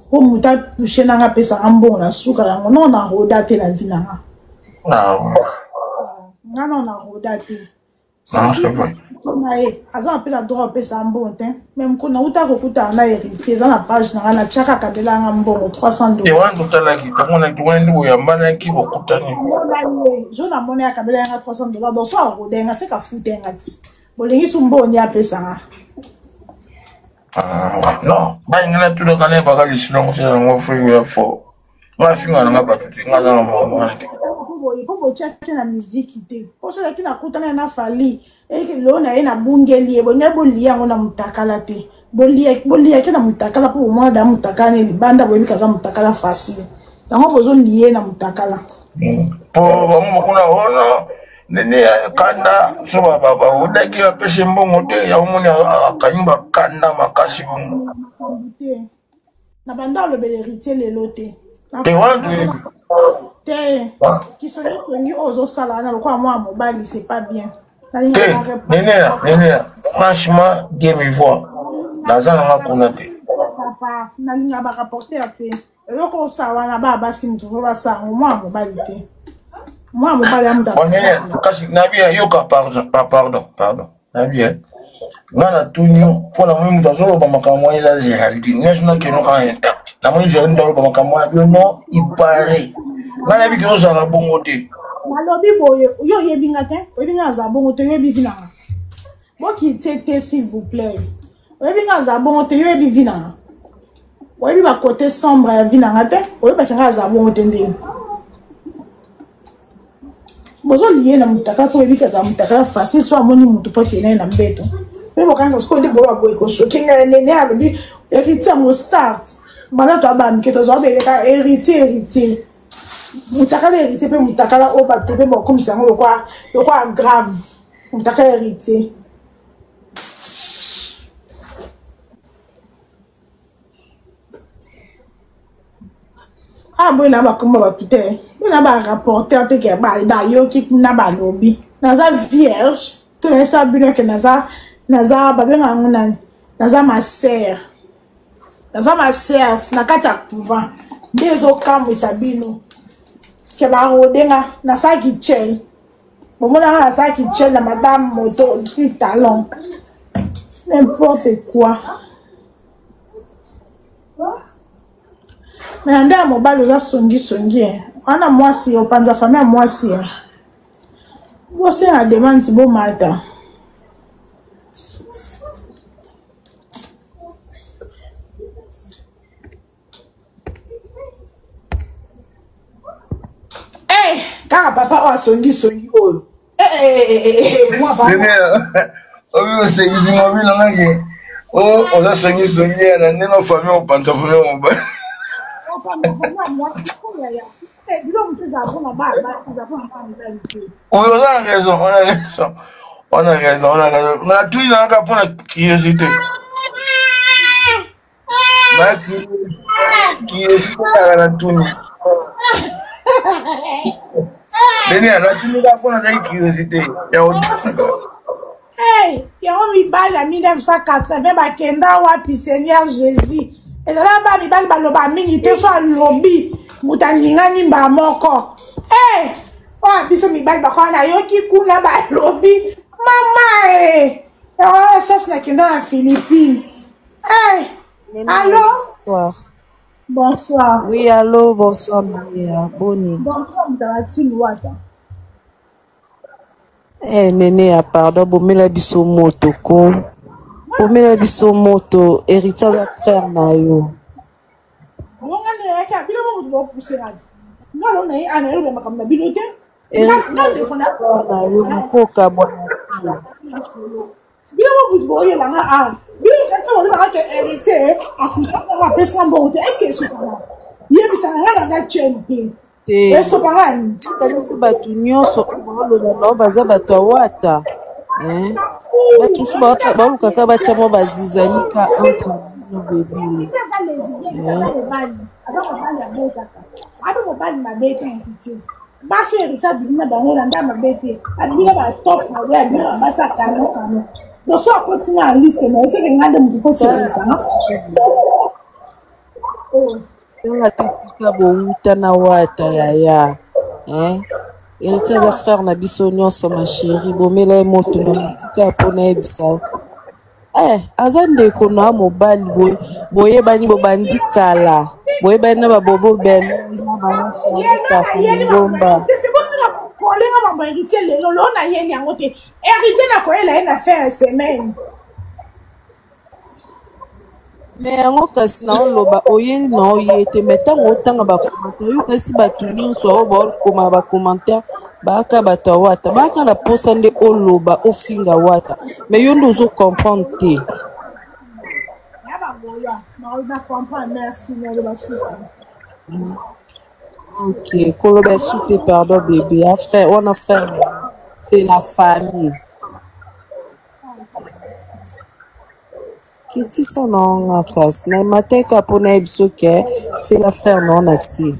ko muta toucher na nga pesa ambo na suka yango non na roda te la vie na nga non na roda te aza pe la droit pesa mbongo te même ko na uta ko kuta na héritier za na page na chaka kabela nga mbongo $300 wana totala ki tongona ndo ya mbana ki bokutani jo na mona kabela nga $300 donc so a rodenga se ka futenga ti bolingi sumboni ya pesa nga non ba ngana tulo kana ba ka lisilongo se ngo free ya fo nga finga nga batuti nga za mo Popo chake na muziki te. Poso yaki na kutana na fali. Eke lona ena bungeli ebonya bolia ngona mutakala te. Bolia ke na mutakala po mo da mutakala ni banda boyebi kaza mutakala facile. Tango bozo lié na mutakala. Po ba mo kuna ona nene kanda so baba odaki apese mbongo te ya omoni akanyumba kanda makasi bongo na banda le héritier lelo te te wana te qui sont connus aux sala na lokwa moi mobali c'est pas bien nene franchement Dieu me voit naza nanga kuna te papa nalinga ba rapporter te eloko sawa na baba simtu ba moi mobali te moi mobali amuda kasi nabia yoka pardon nabia ngana tunyo pona mwimu tazolo ba makamwa eza Géraldine nesuna keno ka intact na mwimu Géraldine tazolo ba makamwa yo no ipare ngana bi keno za bongo te malobi boye yo yebinga te yebinga za bongo te yebi vinanga boki tete s'il vous plaît yebinga za bongo te yebi vinanga yebi ba côté sombre vinanga te yebi ba za bongo te ndenge bozo lié na mutaka to yebi kaza mutaka facile so amoni mutu fa kene na mbeto mais quand on se dit boba boy ko shokinga nene alobi héritier mo start bana to aba miketo zo be ka héritier mutaka le héritier pe mutaka la oba te pe comme ça le quoi grave mutaka héritier ah bon na ba comme ba tout est na ba rapporter te ke ba da yo ki na ba lobi na za vierge to na sa bino ke na za babenga nguna naza ma sœur na kata pouvoir dezo kamu sabino ke ba rodenga na sa kitchen bomona na sa kitchen na madame moto du talon n'importe quoi mais anda mobile za songi ana mwasi opanza famille mwasi bo se a demande bo mata kaka papa o songi oyo moi papa obi osengisi ngobi nangake oza songi na neno famille opanza famille mobile oui, on a raison. On a tout eu pour la curiosité. La curiosité, on a tout eu. On a tout eu pour la curiosité. Hey, il y a un bal en 1980, Bakenda wapi Seigneur Jésus. Et là, il y a un bal mingi te so lobby. Mutanginga nimba moko. Eh, oh biso mi bal bakwana yoki kuna ba lobby. Mama on cherche na kenda na Philippines. Eh, allô? Bonsoir. Oui, allô, bonsoir Maria. Boni. Bonsoir Mdawati Wata. Eh, Nene, pardon, bomela biso moto ko. Bomela biso moto, héritage à frère na yo. Bato nyonso baza bato awata bato mosusu balukaka batiamo bazizanika entre bino bebile basi erita bina bango na ndama bete abina ba top na ya bina basa kano do so akotina liste na ese ngande mutiko sesa na la tika bouta na wata yaya héritier de frère na biso nyonso ma chérie bomela moto na tika pona ebisa aza ndeko na mobali boyebani bobandi kala boyebani na babobo bene ngomba kolenga mambo héritier lelo lo na yeni yango te héritier na koyela na faire semaine mais yango kasi na oloba oyeli na oye te mais ntango otanga bacommentaire oyo kasi bato nyonso oyo baokoma bacommentaire baaka bato awata baaka na posa nde oloba ofinga wata mais yo nde ozocomprendre te ok koloba esu te pardon bébé afrère wana frère c'est la famille. Qui son nom à casse? Na matin capona bisoke, c'est la frère non assis.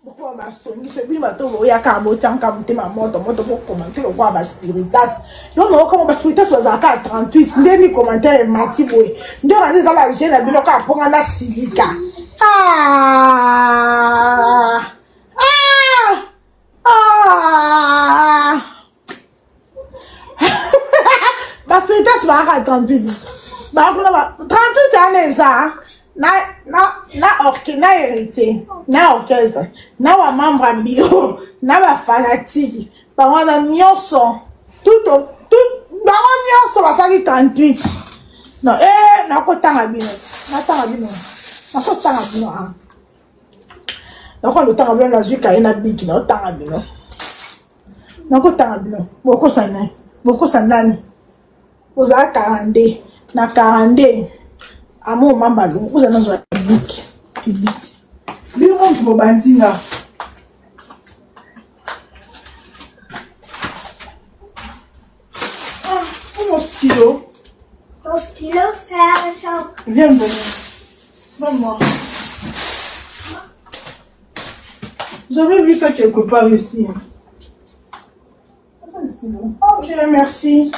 Pourquoi ma songi se bi mato bo ya ka bo tang ka mute ma moto pour commenter le roi ba spiritas yo no comme ba spiritas wa ka 38 ndeni commentaire mati boy ndo ani za la jeune bi lo ka ponga na silika ba spiritas wa ka 38 ba ko ba 38 ans ça na hérité na orchestre na wa membre bio na ba fanatique ba wana nyonso tout ba wana nyonso ba sali 38 non na ko tanga bino ah na ko lo tanga bino na zuka ina biki na tanga bino na ko tanga bino boko sanani oza 42 na 42 Amo mamba lo uza nazo public bino montu bo banzinga mon stylo Ton stylo c'est à la chambre. Viens me donner. Donne-moi. J'avais vu ça quelque part ici. Oh, je remercie.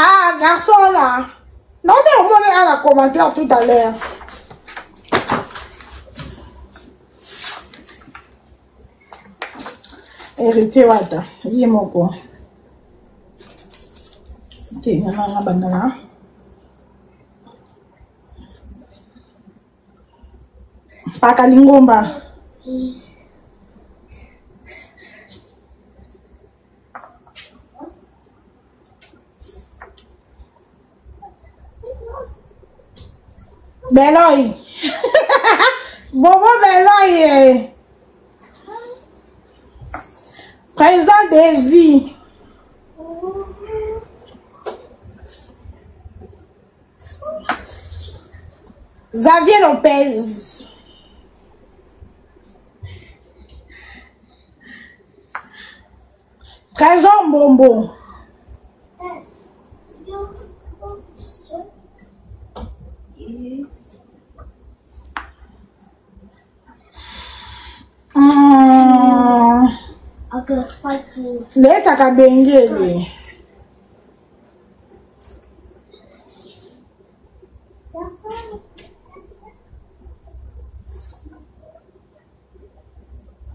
Ah, garçon là. Non, mais on est à la commentaire tout à l'heure. Héritier Wata. Il est mon quoi. T'es un banana. Pakalingomba. Beloy. Bobo Beloy. Président Desi. Xavier Lopez. Trésor Mbombo. Leta kabengele.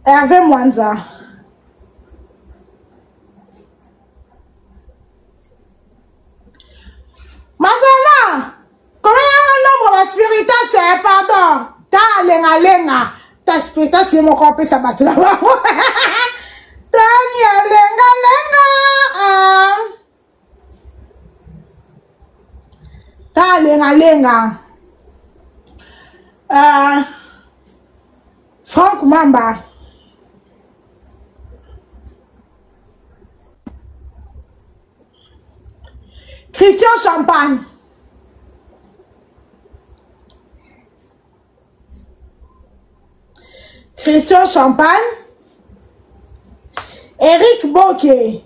Hervé Mwanza. Maintenant, comment un nombre de spiritas c'est pardon. Ta lenga. Ta spiritas c'est mon corps ça bat là. Tania lenga. Ta lenga. Franck Mamba. Christian Champagne. Christian Champagne. Eric Bokeh.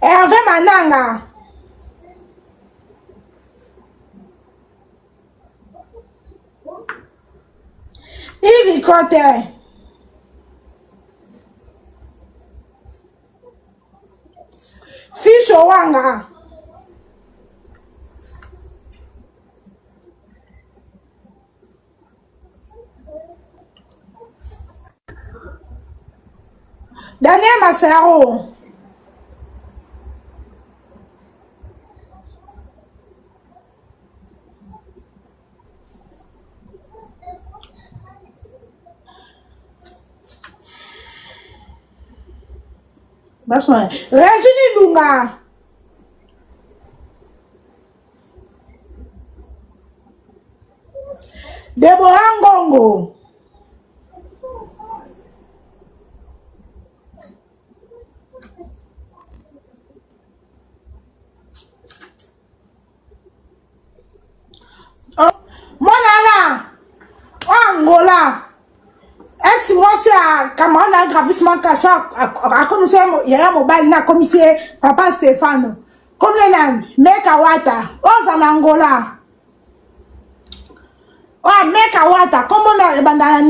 Hervé Mananga. Yves Côté. Ficho Wanga. Daniel Massaro. Régine Lunga. Deborah Ngongo. Monana, Angola. Et moi c'est quand on a gravissement caché à commissaire hier mobile na commissaire papa Stéphane. Comme les nan, Mekawata, en Angola. Oh Mekawata, comme on a bandana.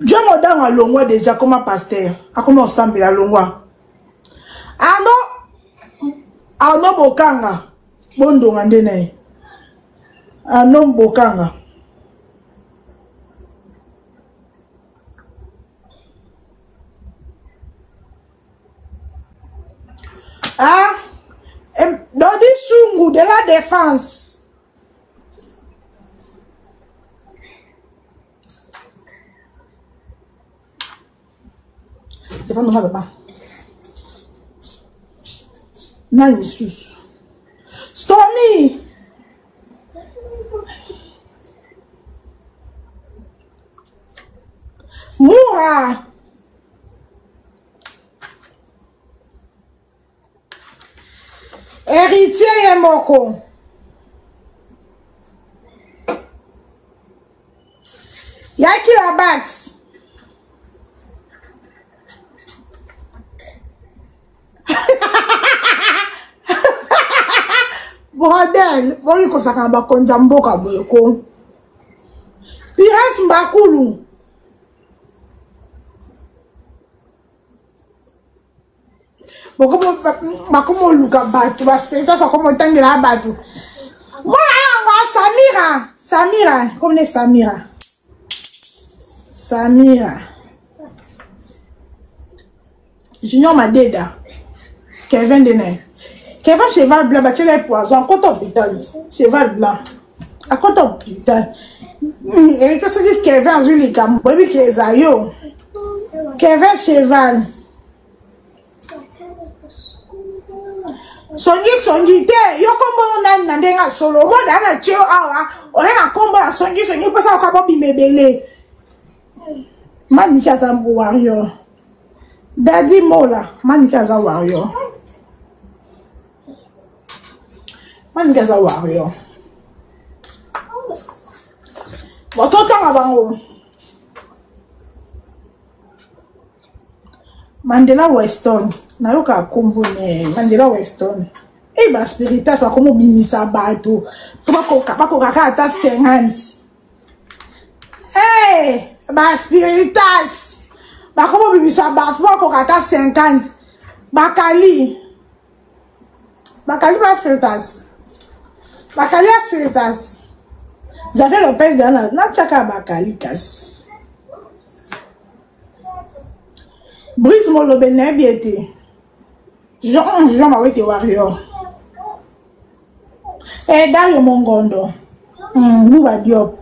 Dieu me donne un longwa déjà comme un pasteur. A comment on semble la longwa. Ano Bokanga. Bondo ngandene. Ano Bokanga. Ah, dans des chungu de la défense. C'est pas normal, papa. Nani sus. Stormy. Moura. Héritier et Moko. Yaki la bat. Bordel, boli ko sakamba konja mboka boyoko. Pires mbakulu. Makomo luka batu, baspirita so komo tangela batu. Voilà, Samira, comme les Samira. Junior Madeda. Kevin Denay. Kevin cheval blanc, battu les poisons, à côté hôpital. Cheval blanc. À côté hôpital. Et qu'est-ce que Kevin a vu les gamins? Oui, Kevin cheval. Songi te yo kombo na ndenga solo mo dana cheo awa ore na kombo ya songi pesa kwa bobi mebele manika za warrior Daddy Mola manika za warrior Watoto ngabango Mandela Weston na yoka kombo ne Mandela Weston e ba spiritas ba komo bimisa bato to ba ko kaka ata 50 ba spiritas ba komo bimisa bato ba ko kaka 50 bakali ba spiritas Xavier Lopez dana na chaka bakali kas Brice Molobe n'a bien été. Jean m'a été warrior. Et Dario Mongondo. Bouba Diop.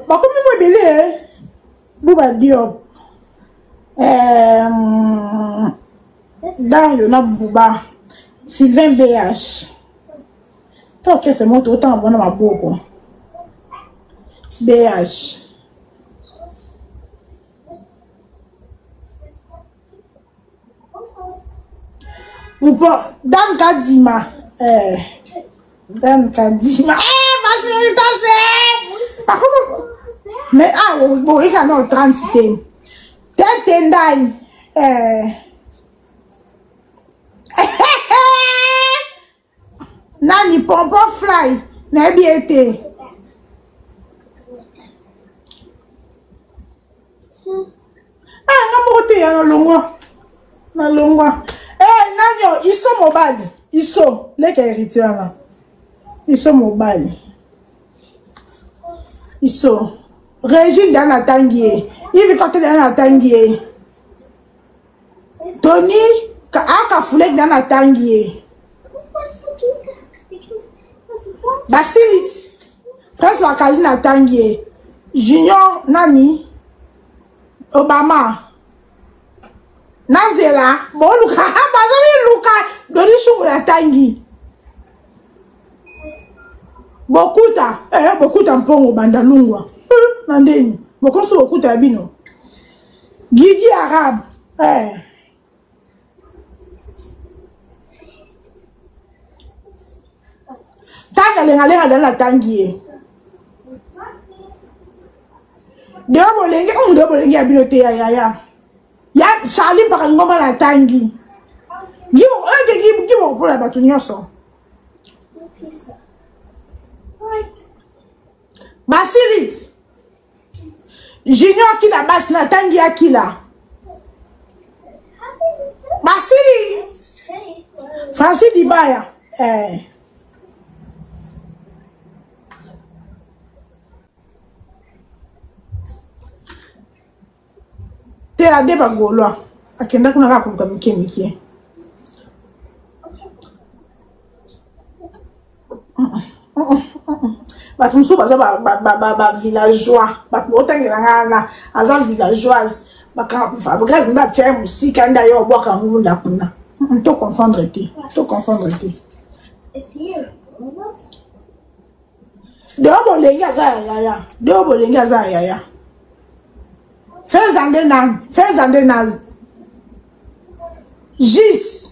Pas comme moi belé. Bouba Diop. Dario na Bouba. Sylvain BH. Toi, qu'est-ce que c'est mon autant bon ma beaucoup. BH. Dan Kadima. Ma spirita c'est. Par contre. Mais bon, il y a non 30 thèmes. Tendai. Nani Pompon Fly. N'a bien été. Na longwa. Nanyo, iso mobile. Iso, leke héritier là. Iso mobile. Iso. Régine dans la tanguier. Il vit quand dans la tanguier. Tony, aka foulek dans la tanguier. Basilit. Prince Wakali na tanguier. Junior Nani. Obama. Nazela, bon Luka, bazomi Luka, Doni sungu la tangi. Bokuta. Bokuta mpongo bandalungwa. Nandeni. Bokonso bokuta ya bino. Gigi arabe. Tanga lenga dans la tangi. Debo lenga ya bino te ya. Ya Charlie par ngoma la tangi. Gibo pour la batu nyonso. Basilit. Junior qui la basse na tangi ya kila. Basili. Francis Dibaya. Te ade bagolwa. Akenda kuna kakuka mike. Batu musu baza ba villageois. Batu otangela na aza villageoise. Bakazi mba tche musika nda yo boka ngunda kuna. To confondre te. Debo lenga za yaya. Fais ande nan. Gis.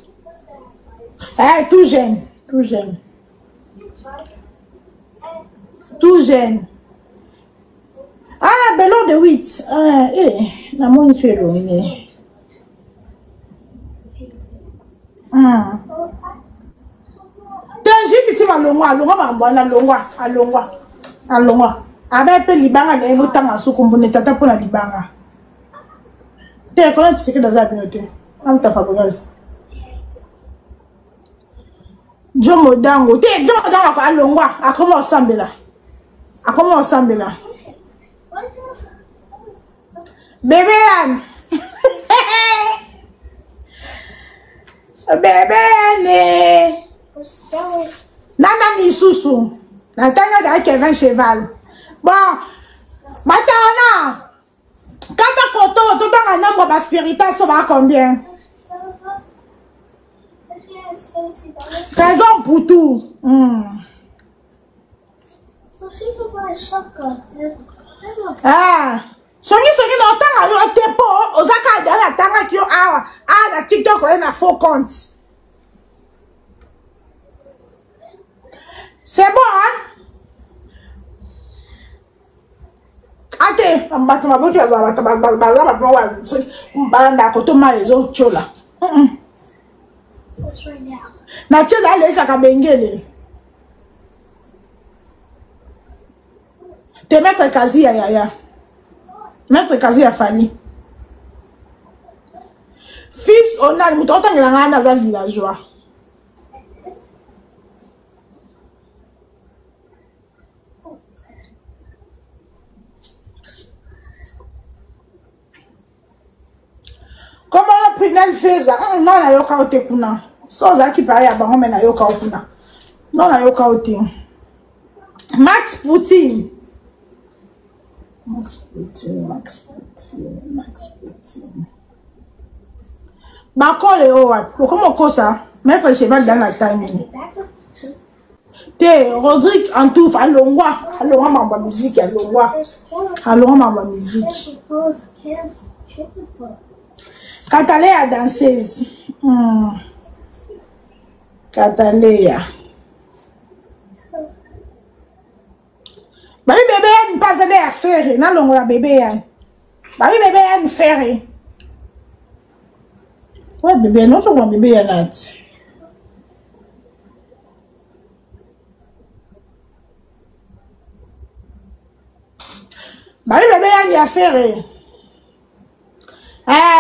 Tout jeune. Ah, Belon de 8. La mon fait l'onné. Tangi petit malongwa mabwana alongwa. Abe pe libanga na ebutanga sukumbune tata pona libanga. Te kona tsike daza binote. Amta Fabregas. Jomo dango ko alongwa akoma osambela. Bébé Anne. Bébé Anne. Nana ni susu. Natanga da Kevin Cheval. Bon. Matana. Quand t'as content, tout dans un nombre de spirituel, ça va combien? 13 ans pour tout. Ah. Songi no tanga yo tempo ozaka dala tanga kyo awa na TikTok na faux compte. C'est bon hein? Ate ambata maboki azaba bazaba kwa so mbanda ko to maezo chola. Na chola le saka bengele. Te mettre kazi ya. Maître Kazi a Fanny. Fils, on a le mouton dans un villageois. Comment on a pris le fait ça? Non, on a yoka ote kuna. So ça qui paraît à Baron, mais na yoka kuna. Non, on a yoka ote. Max Poutine. Bakole owa. Comment on ça? Mettre cheval dans la taille. Te Rodrigue Antouf alongwa mamba musique alongwa mamba musique. Cataléa danseuse. Cataléa. Babi bébé yann pas allé à faire na longo la bébé yann. Babi bébé yann faire. Ouais bébé non tu vois bébé yann at. Babi bébé yann ya faire.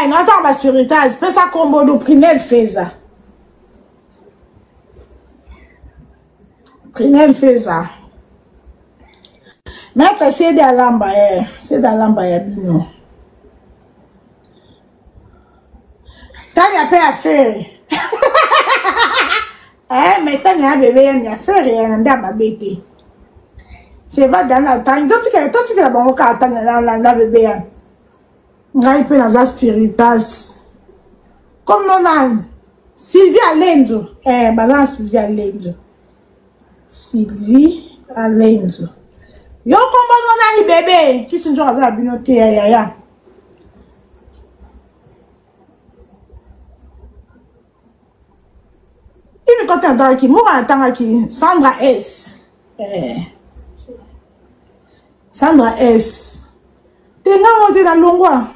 Non attends ma spirituelle, c'est ça combo do Prinel Feza. Prinel Feza. Maître c'est de lamba ya bino. Tanya paix à faire. Mais Tanya bébé ya faire et nda ma bête. C'est va dans la Tanya. Toi tu la bon ka Tanya la bébé ya. Ngai pe na za spiritas. Comme non Sylvie Alenzo. Balance Sylvie Alenzo. Sylvie Alenzo. Yo kombo nani bébé. Qui sont à la binoté ya. Il me contente qui moi attend qui Sandra S. Sandra S. Tenga moté na longwa.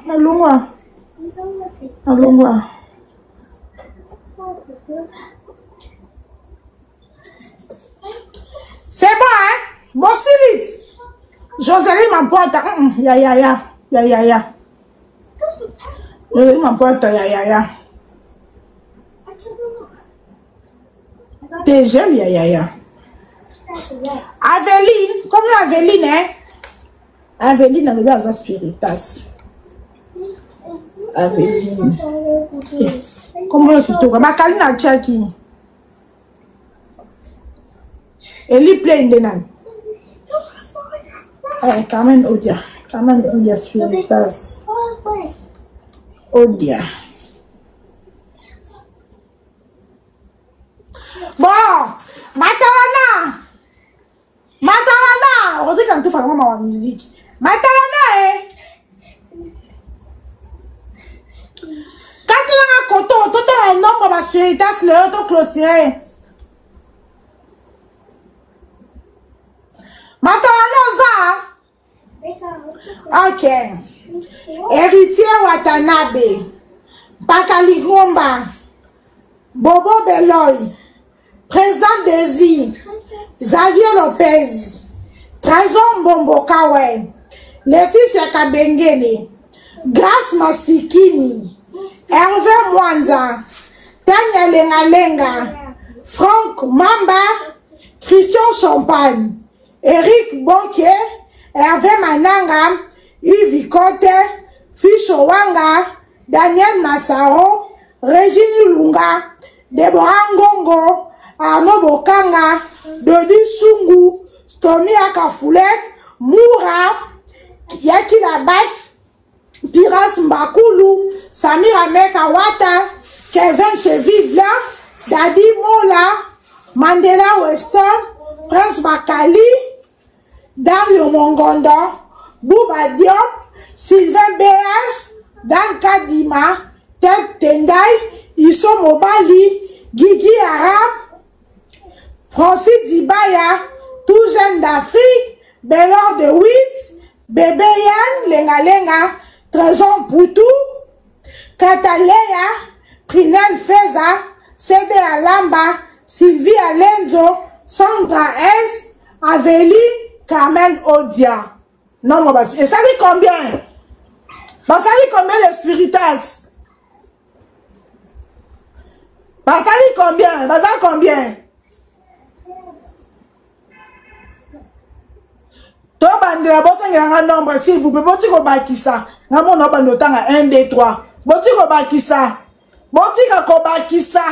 C'est bon, hein? Bon, si vite. Joséline m'emporte. Ya. Joséline m'emporte, ya. T'es jeune, ya. Aveline, comme Aveline, hein? Aveline, elle est dans un spiritas. Aveline. Comment tu te vois? Ma caline a tchaki. Elle est pleine de nan. Carmen Odia spiritas. Odia. Bon, Matalana. On dit quand tu fais ma musique. Matalana, quand tu as un coton, tu as un nom pour ma spiritas, le auto clôturé. Ok. Héritier Watanabe. Pakaligomba. Bobo Beloy. Président Désir. Xavier Lopez. Trésor Mbombokawe. Laetitia Kabengele. Grace Masikini. Hervé Mwanza. Tanya Lengalenga. Franck Mamba. Christian Champagne. Eric Boke, Hervé Mananga, Yves Kote, Ficho Wanga, Daniel Massaro, Régine Lunga, Deborah Ngongo, Arnaud Bokanga, Dodi Sungu, Stomy Akafulek, Moura, Yaki Labat, Piras Mbakulu, Samira Mekawata, Kevin Chevigla, Dadi Mola, Mandela Weston, Prince Bakali, Dario Mongondo, Bouba Diop, Sylvain BH, Dan Kadima, Ted Tendai, Iso Mobali, Guigui Arab, Francis Dibaya, Tout Jeune d'Afrique, Bellor de 8, Bébé Yann, Lenga Lenga, Trésor Poutou, Catalea, Prinel Feza, Cédé Alamba, Sylvie Alenzo, Sandra S, Aveline, Carmen Odia. Non, moi, et ça dit combien? Ça dit combien les spiritas? Ça dit combien? Ça combien? To bande la botte un nombre, s'il vous plaît. Boti ko bakisa. Ngamo no bande otanga 1, 2, 3. Boti ko bakisa. Boti ko bakisa.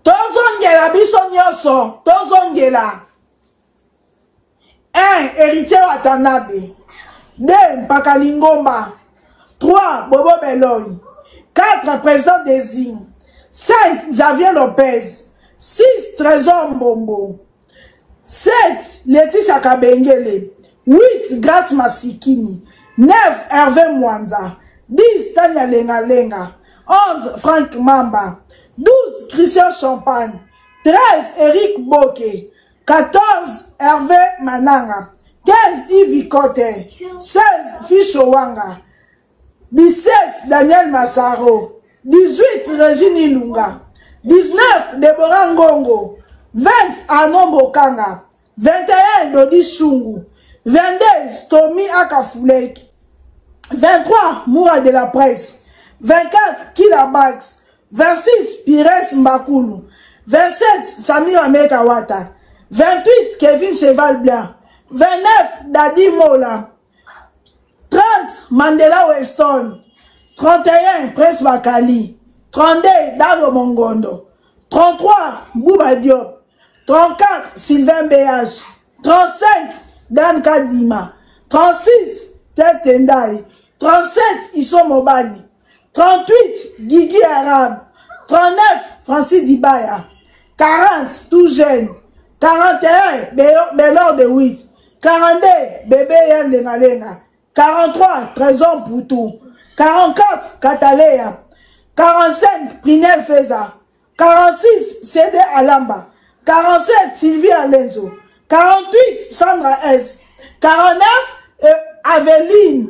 Tozongela biso nyoso. Tozongela. 1. Héritier Watanabe. 2. Pakalingomba. 3. Bobo Beloy. 4. Président Désir. 5. Xavier Lopez. 6. Trésor Mbombo. 7. Laetitia Kabengele. 8. Grace Masikini. 9. Hervé Mwanza. 10. Tanya Lenga. 11. Franck Mamba. 12. Christian Champagne. 13. Eric Boke. 14. Hervé Mananga. 15. Yves Kote. 16. Ficho Wanga. 17. Daniel Massaro. 18. Régine Ilunga. 19. Deborah Ngongo. 20. Arnaud Bokanga. 21. Dodi Shungu. 22. Stomy Akafulek. 23. Moura de la Presse. 24. Kilabax. 26. Pires Mbakulu. 27. Samira Mekawata. 28. Kevin Cheval Blanc. 29. Dadi Mola. 30. Mandela Weston. 31. Prince Bakali. 32. Dario Mongondo. 33. Bouba Diop. 34. Sylvain BH. 35. Dan Kadima. 36. Ted Tendai. 37 Iso Mobali, 38 Guigui Arabe, 39 Francis Dibaya, 40 Tout Jeune, 41 Bélor de 8, 42 Bébé Yann Lengalenga, 43 Trésor Poutou, 44 Cataléa, 45 Prinel Feza, 46 CD Alamba, 47 Sylvie Alenzo, 48 Sandra S, 49 Aveline,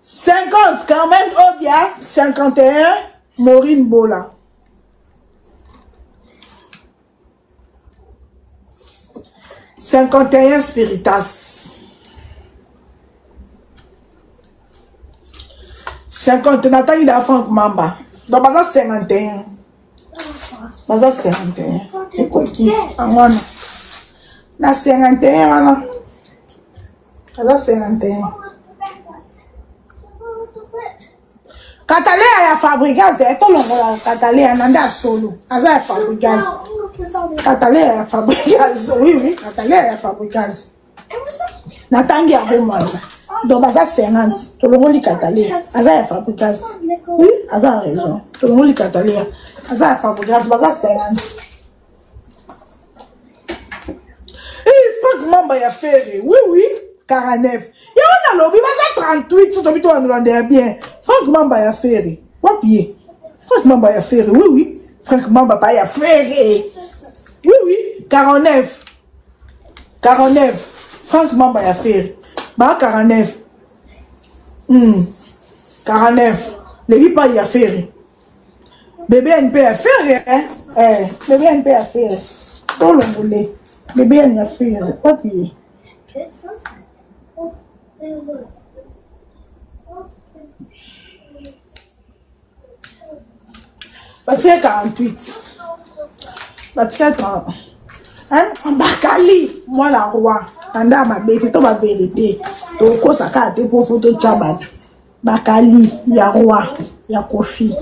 50 Carmen Odia, 51 Maureen Bola. « 51 Spiritas. 50 Nathalie da Franck Mamba. Donc, baza 51. Baza 51. Écoute, amana. Na 51, voilà. Baza 51. Cataléa ya Fabregas, tout le monde Cataléa nanda solo. Aza ya Fabregas. Cataléa ya Fabregas. Oui, Cataléa ya Fabregas. Natangi ya Romaza. Donc baza 50. Tout le monde Cataléa. Aza ya Fabregas. Oui, Aza a raison. Tout le monde Cataléa. Aza ya Fabregas, baza 50. Franck Mamba ya Ferré. Oui. 49. Et on a lobby, mais ça 38, tout le monde bien. Franck Mamba ya Ferré. Wapier. Franck Mamba ya Ferré. Oui. Franck Mamba pas ya Ferré. Oui. 49. 49. Franck Mamba ya Ferré. Bah 49. 49. Les pas ya Ferré. Bébé NP ya Ferré, hein? Bébé NP ya Ferré. Tout le monde. Bébé NP ya Ferré. Wapier. Batia 48. Batia 30. Hein? Bakali, moi la roi. Tanda ma bête, to ma vérité. To ko saka te pour photo chabat. Bakali, ya roi, ya Kofi.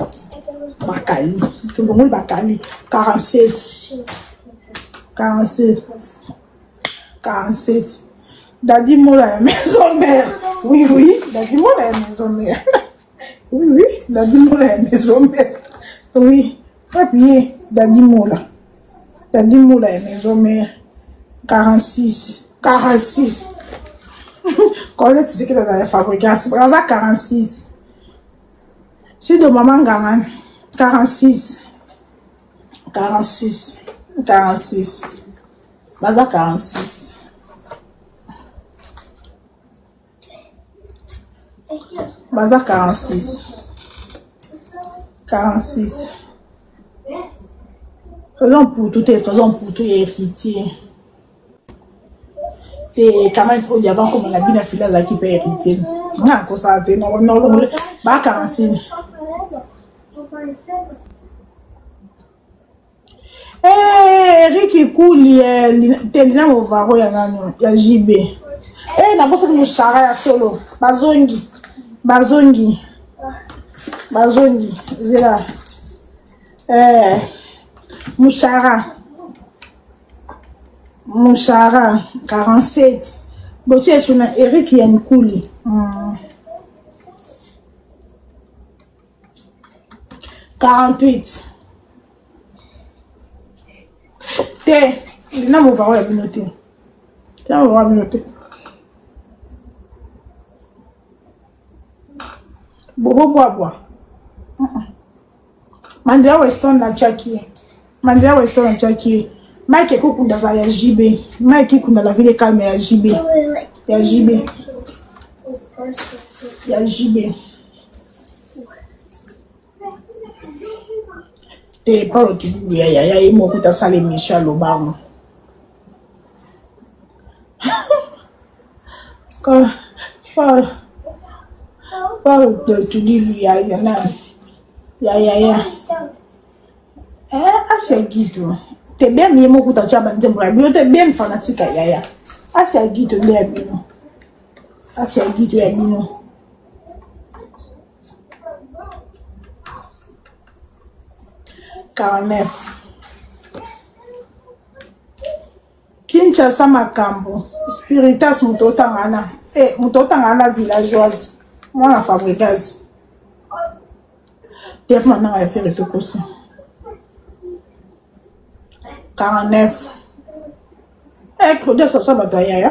Bakali. Tout le monde Bakali. 47. 47. Daddy Mola la maison mère. Oui. Daddy Mola la maison mère. Oui. Daddy Mola la maison mère. Oui. Papier. Daddy Mola. Daddy Mola la maison mère. 46. Quand tu sais que tu as fabriqué, c'est 46. C'est de maman Garan. 46. Baza 46. Baza 46. Faisons pour tout héritier. C'est quand même pour y avoir comme on a vu la fille là qui peut hériter. Non, ça non, bah 46. Eric Kouli, Telina Movaro ya JB. Na voto Moussara ya solo. Bazongi. Zera. Moussara 47. Botier sur Eric Yankouli. 48. Il n'a pas voir la binoté. Bois. Mandela Weston na Chaki. Mike Kukunda za ya JB. Mike Kukunda la ville calme ya JB. Te parle tu ya imo kuta sale Michel Obama. Parle tu dis ya. Assez guido. T'es bien mieux mon kuta chaba ndembra. Bio t'es bien fanatique ya. Assez guido le abino. Assez guido ya mino. Kinshasa Makambo. Spiritas Mutotangana. Mutotangana villageoise. Moi, la fabriqueuse. T'es maintenant à faire le tout aussi. 49. Eh, Claudia, ça soit bataille.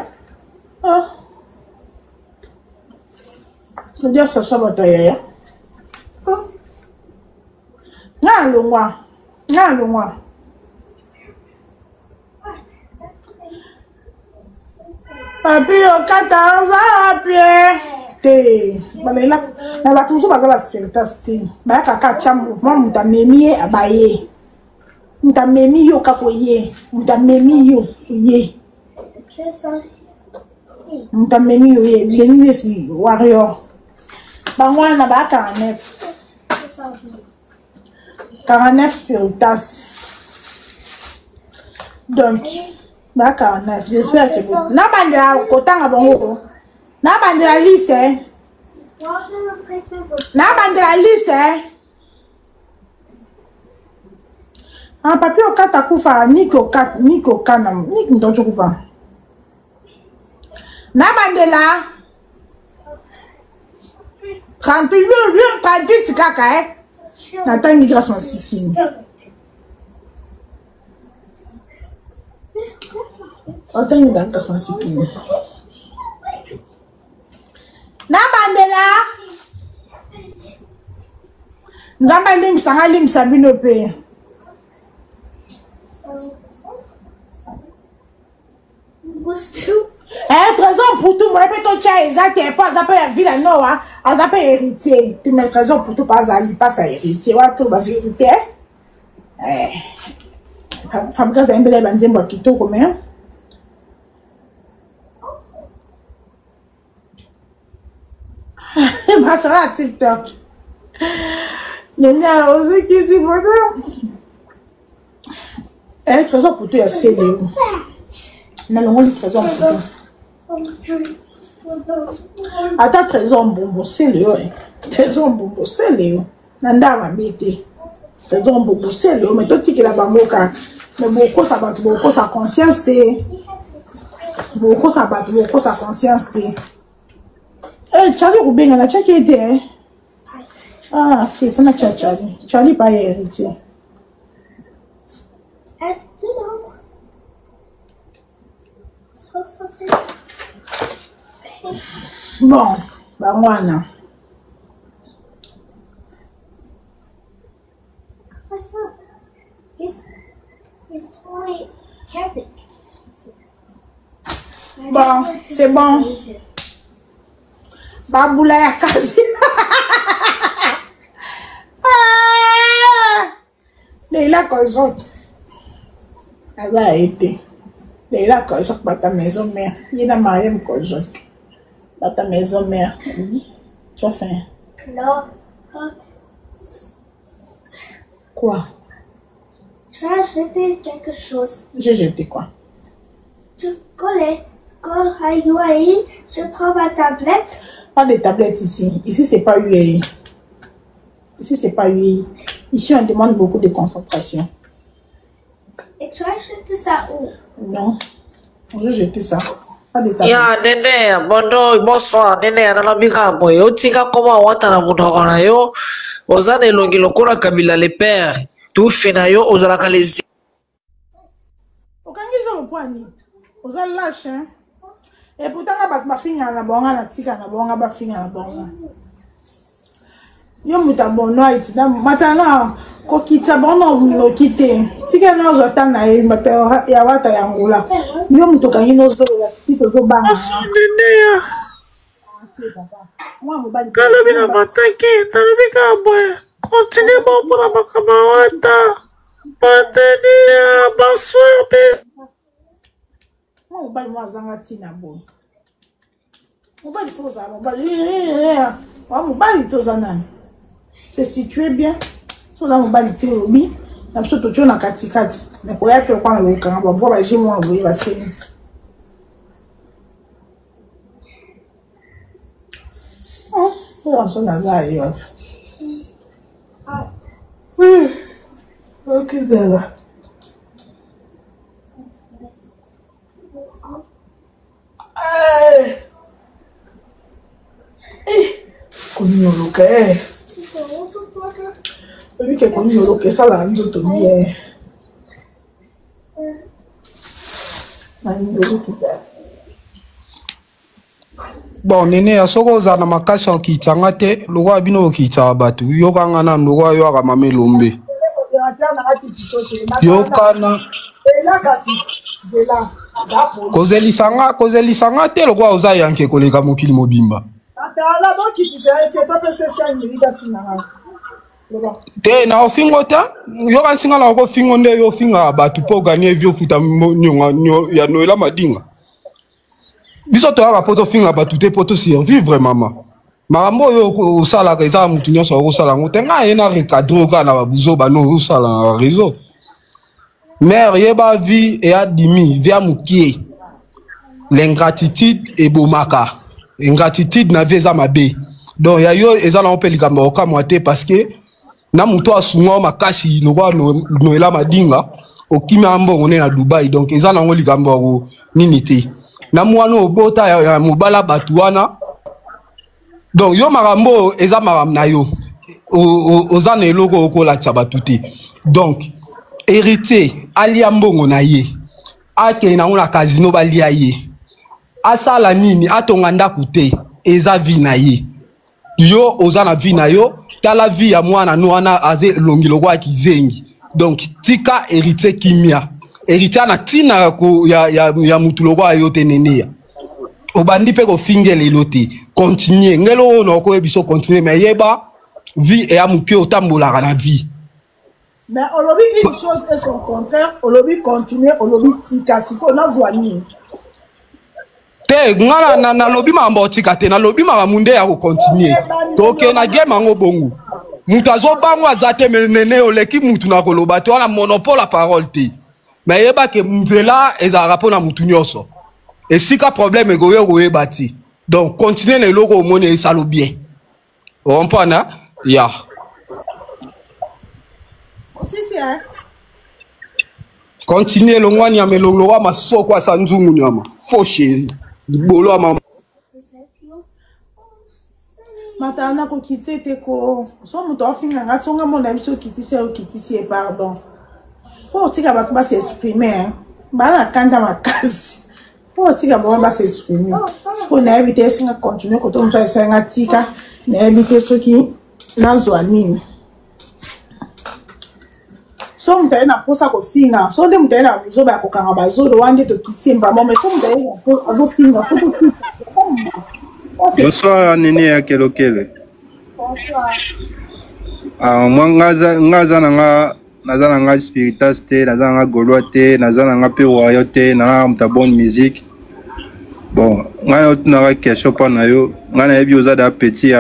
Ah. Claudia, ça soit bataille. Ah. Nga longwa. Papi, au 14 ans, pied. Te. Balela. Na ba toujours bazala spiritasté. Ba kaka cha mouvement mutamemi abaye. Mutamemi yo kakoye. Mutamemi yo ye. Mutamemi yo ye. Lenine si warrior. Bangwana ba 49. 49 spiritas. Donc, bah 49, j'espère que vous... Na bandela kotanga bongo. Na bandela liste, hein. Na bandela liste, hein. Un papier au 4 à koufa, Nico 4, Nico Kanam, Nico Ndonjo koufa. Na bandela 38, rien pas dit kaka, hein. Nathan migration siki. Attends, il y a un siki. Na bandela. Ndamba lim sanga lim sabino pe. Trésor pour tout, moi peut tu exact et pas à la ville non hein, à héritier. Tu mets trésor pour tout pas à héritier, wa tout ba vérité. Fabrice a un bel bandembo qui tout combien? Ma sera TikTok. Nena osé qui c'est bon. Trésor pour tout est scellé. Non, le trésor pour tout. Attends, trésor bombo, c'est le trésor bombo, c'est le nanda va bêter. Trésor bombo, c'est le mais toi, tu es la bamoka. Mais beaucoup ça bat, beaucoup sa conscience, beaucoup ça bat, beaucoup sa conscience. Charlie Roubin, on a checké été. Ah, c'est ça, Charlie. Charlie, pas héritier. Bon, bah moi non. Bon, c'est bon. Baboula ya kazi. Mais il a conjoint. Elle va aider. Il a conjoint par ta maison mère. Il a marié mon conjoint. Par ta maison mère. Tu as faim? Non. Quoi? Tu as jeté quelque chose. J'ai jeté quoi? Tu connais. Quand UAE, je prends ma tablette. Pas de tablette ici. Ici, c'est pas UAE. Ici, c'est pas UAE. Ici, on demande beaucoup de concentration. Et tu as jeté ça où? Non. J'ai jeté ça. Pas de tablette. Ya, Nene, bonsoir, Nene, Nalabika, boy. Otika, comment on t'a na yo? Ozane longi lokora kabila le père. Tout fait na yo, ozala kalezi. Okangiza mkwani. Ozala lâche, hein? Et pourtant, ma fille a la bonne, la tika na bonne, ma fille a la bonne. Yo muta bono iti na matana ko kita bono no kite. Tika na zota na e mata ya wata ya ngula. Yo muto kanyino zo ya tito zo banga. Nene. Kalobi na bataki, talobi ka boy. Continue bon pour la bakamawata. Patenia, bonsoir, pe. On va voir Zangatina bon. On va dire ça, on va dire Tozana. C'est situé bien. So là on va dire Terobi. Na so to chona katikati. Mais ko yate kwa le kan ba vo ba jimu wa bo ba sense. Oh, on s'en a ça yo. Oui. OK là. kunioloka oyebi ke kunioloka esala nzoto bien bon nene asoko oza na makasi okitanga te lokwa bino okitaka bato yokanga na lokwa yo akamama elombe yokana kozelisanga te lokwa oza yanke koleka mokili mobimba te na ofingo te yoka nsinga na okofingo nde yo ofinga bato mpo oganie vi ofuta ya noela madinga biso toyaka mpo tofinga bato te mpo tosurvivre mama makambo oyo osalaka eza mutu nyonso okosala yango te ngai ye na recadre okaa na babuzo bano osala na réseau mare yeba vi eyadimi vi ya mokie l'ingratitude ebomaka ingratitude na vi eza mabe donc ya yo eza nango mpe likambo okamwa te parce que na mutu asunga makasi lokwa noela madinga okimi ya mbongo ne na Dubai donc eza nango likambo yako nini te na mwana obota ya mobala bato wana donc yo makambo eza makambo na yo oza na eloko okolatisa bato te donc héritier alia mbongo na ye akei nango na casino balia ye asala nini atonga ndako te eza vi na ye yo oza na vi na yo tala vi ya mwana no wana aze longi lokwa kizengi donc tika héritier kimia héritier na tina ya mutu lokwa yo te neneya obandi mpe kofinga lelo te continue ngelo oyo na okoyebi so continue mais yeba vie eya moke otambolaka na vie mais olobi une chose et son contraire olobi continue olobi tika siko nazwa nini te ngana nalobi makambo otika te nalobi makambo nde ya kocontinue toke na game yango bongo mutu azobango aza te menene oleki mutu na koloba te wana monopole ya parole te mais yeba ke mvela ezalaka mpo na mutu nyonso esika problème ekoyo koyeba ti donc continue na eloko omoni esalo bien ompana ya continue longwani ya melolo wa masoko asa nzungu nyama fo chéri libolo ya mama matana kokite te ko so mutu afinga nga tsonga mona biso kitisi e pardon faut tika bato ba s'exprimer bana kanda makasi faut tika ba s'exprimer ko na éviter singa continuer ko to mfa singa tika na éviter soki nazwa nini so mtaena posa kofinga so nde mtaena buzo ba kokanga bazolo wande to kitimba mais so mtaena azofinga faut to bonsoir nene ya kelokele bonsoir moi ngaza na nga spiritas te naza na nga gaulois te naza na nga mpe royo te na muta bonne musique bon ngai naotunaka question mpo na yo ngai nayebi oza da petit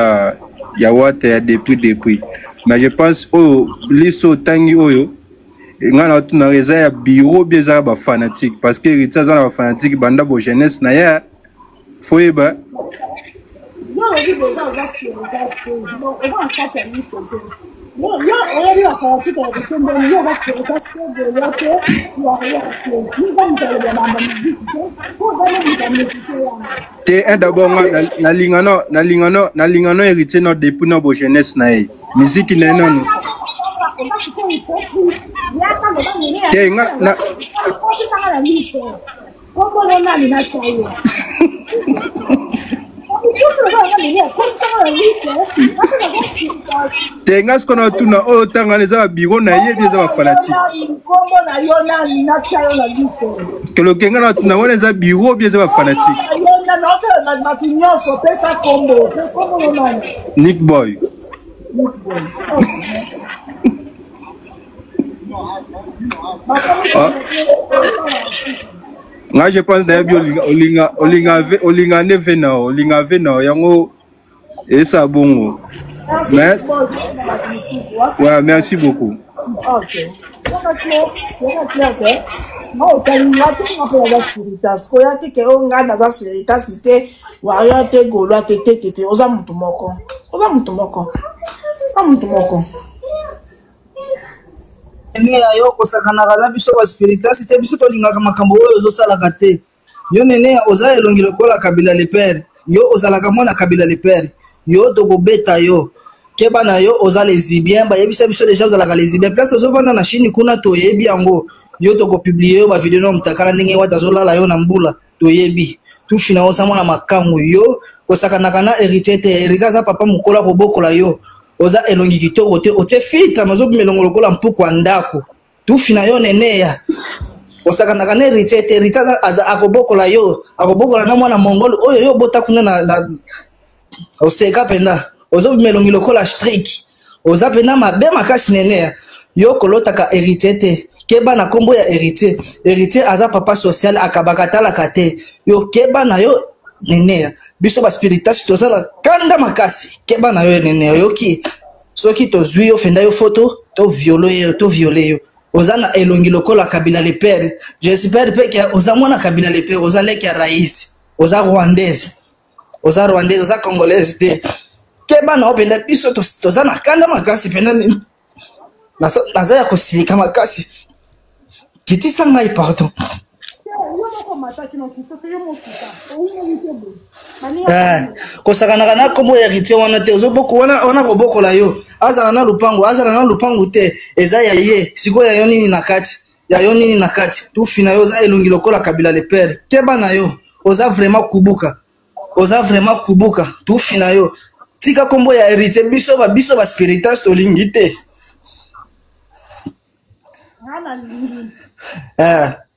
ya wate ya depuis mais je pense oyo liso otangi oyo ngai naotunaka eza ya bureau bie ezaka bafanatique parce que héritier aza na bafanatique banda bo jeunesse na ye fo yeba te d'abord nalingano héritier no depuis no bo jeunesse na ye musique na nono te nga te nga sikoyo na otuna oyo otangana eza babiro na ye bie eza bafanatique keloke nga na otuna wana eza biro bie eza bafanatique Nick Boy nga je pense nayebi olinga nde ve nao olinga ve nao yango esa bongo mais ouais merci beaucoup nene yo kosakanaka na biso baspiritas te biso tolingaka makambo oyo ozosalaka te yo nene oza elongi lokola Kabila le père yo ozalaka mwana Kabila le père yo tokobeta yo keba na yo oza lesibien bayebisa biso déjà ozalaka lesibien place ozovanda na Chine kuna toyebi yango yo tokopublie yo bavideo na mutakala ndenge wata azolala yo na mbula toyebi tufina oza mwana makangu yo kosakanaka na héritier te héritier aza papa mokola kobokola yo oza elongi kitoko te otie filtre mazobima elongo lokola mpuku ya ndako tufina yo neneya osakanaka na héritier te héritier akobokola yo akobokola na mwana mongolo oyo yo bota kuna na oseka penda ozobima elongi lokola strik oza penda mabe makasi neneya yo kolotaka héritier te keba na kombo ya héritier héritier aza papa social akabaka talaka te yo keba na yo neneya biso baspiritas tozala kanda makasi keba na yo neneya yoki soki tozwi yo fenda yo foto to viole yo oza na elongi lokola Kabila le père j'espère pe que oza mwana Kabila le père oza leki ya rais oza rwandaise oza congolaise te keba na openda biso toza na kanda makasi penda naza ya kosilika makasi kitisa ngai pardon kosakanaka na kombo ya héritier wana te ozoboko wana kobokola yo azala na lupango te eza ya ye sikoyo ya yo nini na kati tufina yo oza elongi lokola Kabila le père keba na yo oza vraiment kubuka tufina yo tika kombo ya héritier biso baspiritas tolingi te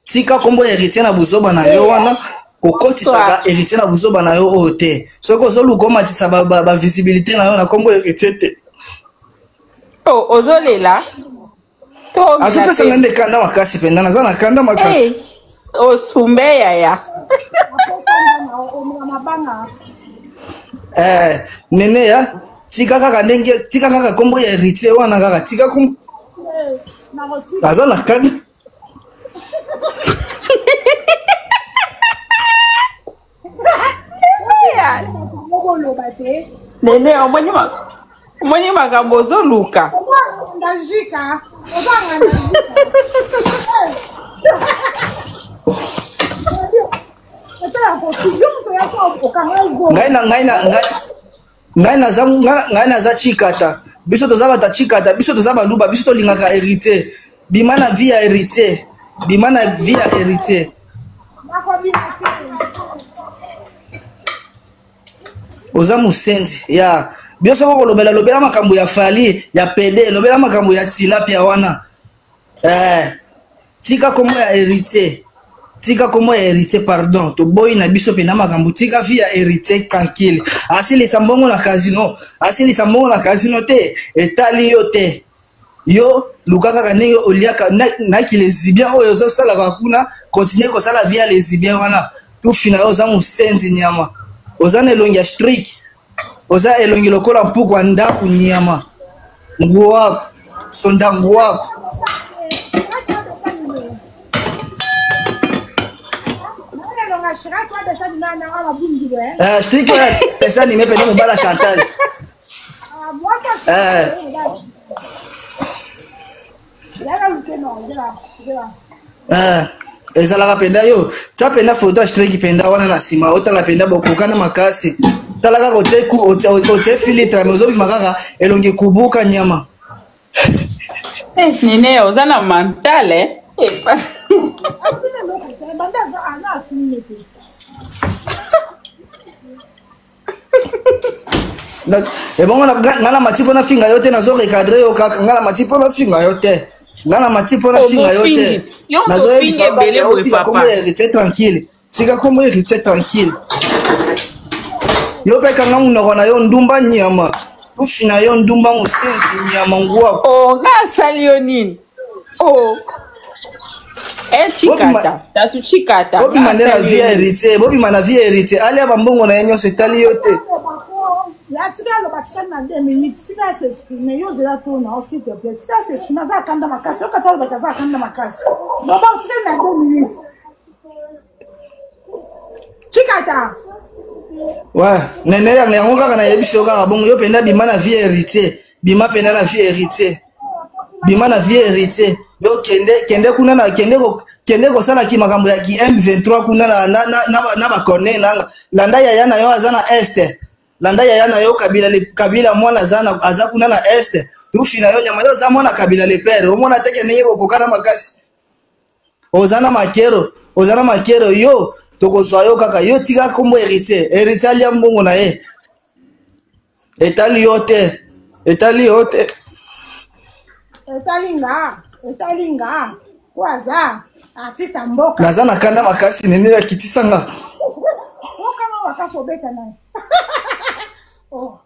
tika kombo ya héritier na buzoba na yo wana kokotisaka héritier na buzoba na yo oyo te soki ozoluka omatisa bavisibilité na yo na kombo ya héritier te ozolela azopesanga nde kanda makasi mpenza naza na kanda makasi osumbe yaya neneya tika kaka kombo ya héritier wana kaka tika kombo aza na kanda nene omoni makambo ozoluka ngai naza chikata biso toza bata chikata biso toza baluba biso tolingaka héritier bima na vie ya héritier oza mosenzi ya biso soko lobela makambo ya fali ya pede lobela makambo ya tilapia wana tika kombo ya héritier pardon toboyi na biso pena makambo tika vie ya héritier tranquille asilisa mbongo na casino te etali yo te yo luka kaka ndenge oliaka naki lesibien oyo ozosalaka kuna continue kosala vie ya lesibien wana tufina yo oza mosenzi nyama oza na elongi ya strik oza elongi lokola mpuku ya ndako nyama nguo wako sonda nguo wako strik oyo esanime pene mobala Chantal ezalaka penda yo tia penda foto ya strik penda wana na nsima otala penda bokokana makasi tala kaka otie filtre me ozobima kaka elongi kubuka nyama nene oza na mentale ebongo nga na mati mpo na finga yo te nazorecadre yo kaka nga na mati mpo na finga yo te nazoyebisa tika kombo ya héritier tranquille yo mpe kanga munoko na yo ndumba nyama tufina yo ndumba mosenzi nyama nguwako nga asali yo nini bobima nde na vie ya héritier bobima na vie ya héritier alia bambongo na ye nyonso etali yo te ouais nene yango kaka nayebisi yo kaka bongo yo penda bima na vie héritier bima penda na vie héritier yo kende kuna na kende kosalaki makambo ya ki M23 kuna na bakone nanga landa yaya na yo aza na este landa yaya na yo kabila mwana zana aza kuna na este tufina yo nyama yo za mwana kabila le pere omona teke ndenge bokokana makasi ozana makero yo tokozwa yo kaka yo tika kombo héritier alia mbongo na ye etali yo te etalinga waza artiste mboka naza na kanda makasi nene ya kitisanga okanga makasi obeta naye oh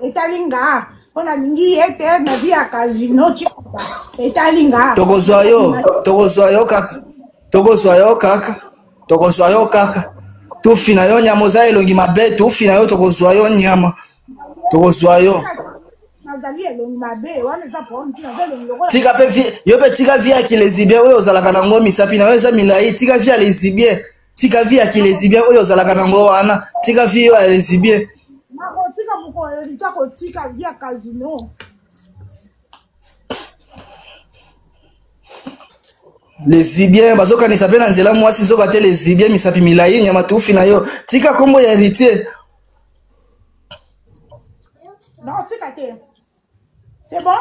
etalinga mpona lingi ete na vi ya casino chikoba etalinga tokozwa yo kaka tufina yo nyama oza elongi mabe tufina yo tokozwa yo nyama tokozwa yo tika pe yo pe tika vi ya kilezibien oyo ozalaka nango misapi na yo eza milai tika vi ya lesibien tika vi ya kilezibien oyo ozalaka nango wana tika vi yo ya lesibien lesibien bazokanisa mpe na nzela mwasi zoka te lesibien misapi milai nyama tufi na yo tika kombo ya héritier non tika te c'est bon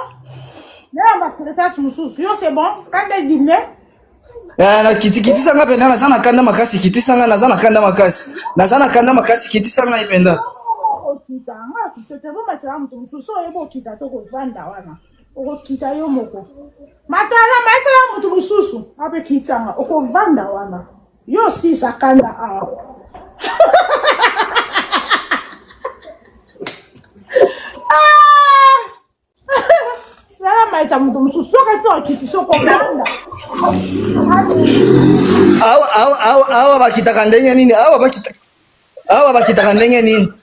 naya basekretasi mosusu yo c'est bon kanda dine na kitisanga mpenza naza na kanda makasi kitisanga naza na kanda makasi kitisanga ipenda okita nga kitotebo masala moto mosusu oyeba okita to kovanda wana okokita yo moko matala maetala moto mosusu ape kitanga okovanda wana yo sisa kanda awa lala maeta moto mosusu okasi okitisa okovanda awa bakitaka ndenge nini awa bakitaka ndenge nini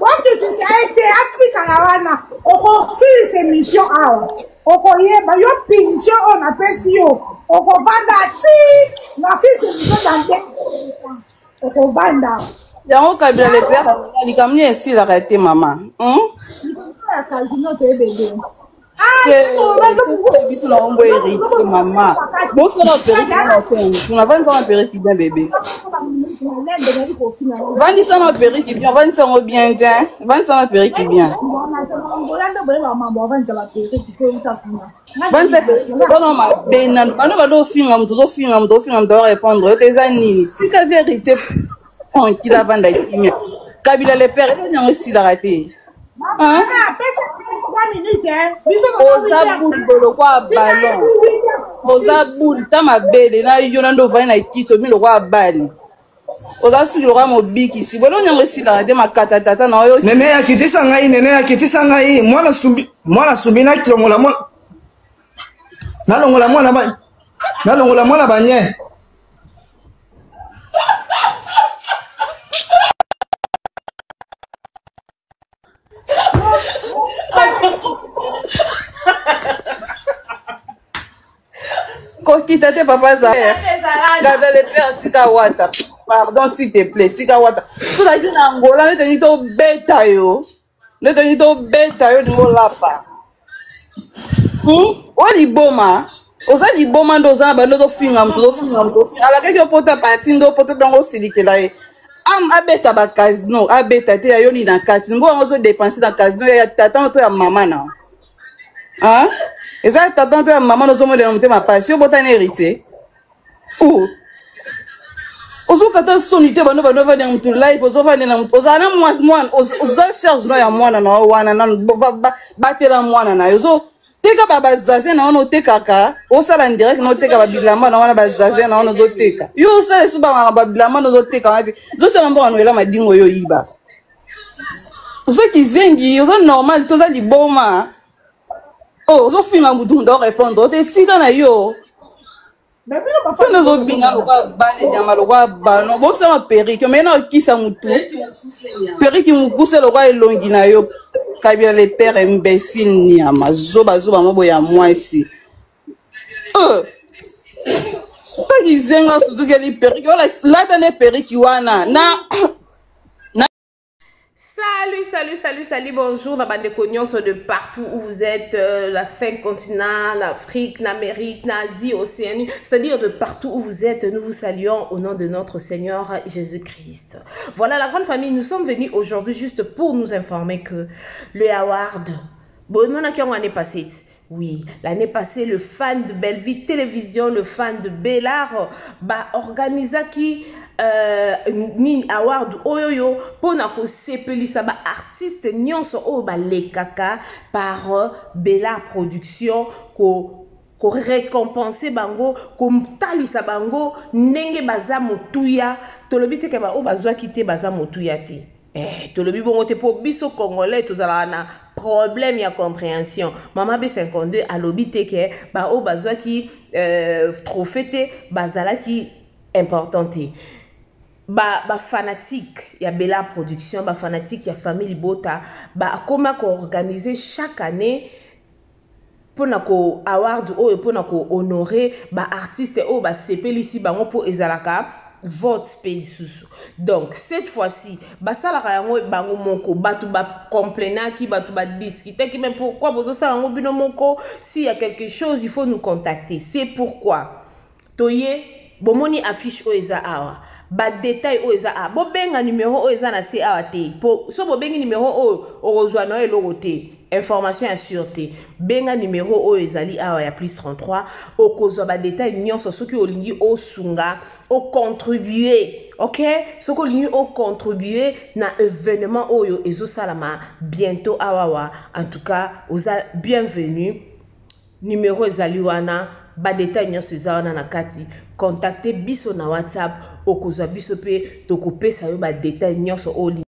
wakitisa ete atikala wana okosilisa émission awa okoyeba yo pension oyo napesi yo okovanda ti nasilisa émission dante okovanda yango kabila le père likambo nini esilaka te mama ya casino toyebede biso na ombo héritier mama bosala periki na vandi sana periki bien bébé vandi sana periki bien vandi sango bien te vandi sana periki bien vandi periki ozana mabe nano bano badofinga moto ozofinga moto orépondre yo te eza nini tika vi héritier tranquille avanda kimia kabila le père elo nyango esilaka te oza buli bolokwa balon oza buli ta mabele na yo na ndo ovali na kiti omi lokwa bali oza suki lokwa mobikisi bolo nyango esilaka te makata tata na oyo nene yakitisa ngai mwana sumbi nalongola mwana banye kokita te papa Zahir garde le père tika wata pardon s'il te plaît tika wata so da kina Angola neteni to beta yo dingo lapa wali boma oza liboma ndo oza na bando tofinga moto alakaki opota pati ndo opota ntango osilikela ye abeta bakasino abeta te yayoni na kati mbo yango ozodepanse na kasino ya tata to ya mama na eza tata to ya mama nozomolela motema pasi obotani héritier ozokata soni te bano vandi na motu life ozovandi na motu ozala na mwana oza charge no ya mwana na yo wana nano batela mwana na yo teka bazaze na wana otekaka osala direct na oteka babilamba na wana bazaze na wana ozoteka yo osala esu babilamba na ozoteka wana te ozosala mboka noela madingo yo yiba ozoki zengi oza normal toza liboma ozofinga mutu ndo répondre ote tika na yo tone ozobina lokwa bale nyama lokwa bano bosala periki omei na okisa mutu periki mokuse lokwa elongi na yo kabila le père imbécile nyama zoba mobo ya mwasi taki zenga sutukeli periki lata ne periki wana na Salut, bonjour, la bande de cognos de partout où vous êtes, la 5 continents, l'Afrique, l'Amérique, l'Asie, l'Océanie, c'est-à-dire de partout où vous êtes, nous vous saluons au nom de notre Seigneur Jésus-Christ. Voilà la grande famille, nous sommes venus aujourd'hui juste pour nous informer que le award, bon, nous avons l'année passée. Oui, l'année passée, le fan de Belleville Télévision, le fan de Bellard, organisa qui ni award oyoyo pour na ko sepelisa ba artiste nyonso o ba lekaka par Bellard Production ko récompenser bango ko mtalisa bango ndenge baza motuya tolobi te ke ba o bazwa kite baza motuya te. Tolobi bongo te po biso congolais tozala na problème ya compréhension. Maman B52 alobi te ke ba o bazwa ki trophée te bazala ki importante. Ba fanatique ya Bellard Production, ba fanatique ya famille Bota, comment organiser chaque année pour na ko award ou pour na ko honorer ba artiste ou ba sepelisi bango pour ezalaka vote pelisusu. Donc cette fois-ci basalaka yango bango moko batu ba complainer ki batu ba discuter ki même pourquoi bozo sala yango bino moko, s'il y a quelque chose il faut nous contacter. C'est pourquoi toye bomoni affiche o eza awa ba détail o eza a bo benga numéro o eza na se awa te po so bo bengi numéro o ozwa na eloko te information ya sûreté benga numéro o ezali awa ya plus 33 o kozwa ba détail nyonso soki olingi o sunga o contribuer. OK, soki olingi o contribuer na événement oyo ezo salama bientôt awawa. En tout cas oza bienvenue, numéro ezali wana ba détail nyonso eza wana na kati. Contactez biso na WhatsApp okozwa biso pe tokopesa yo ba détail nyonso o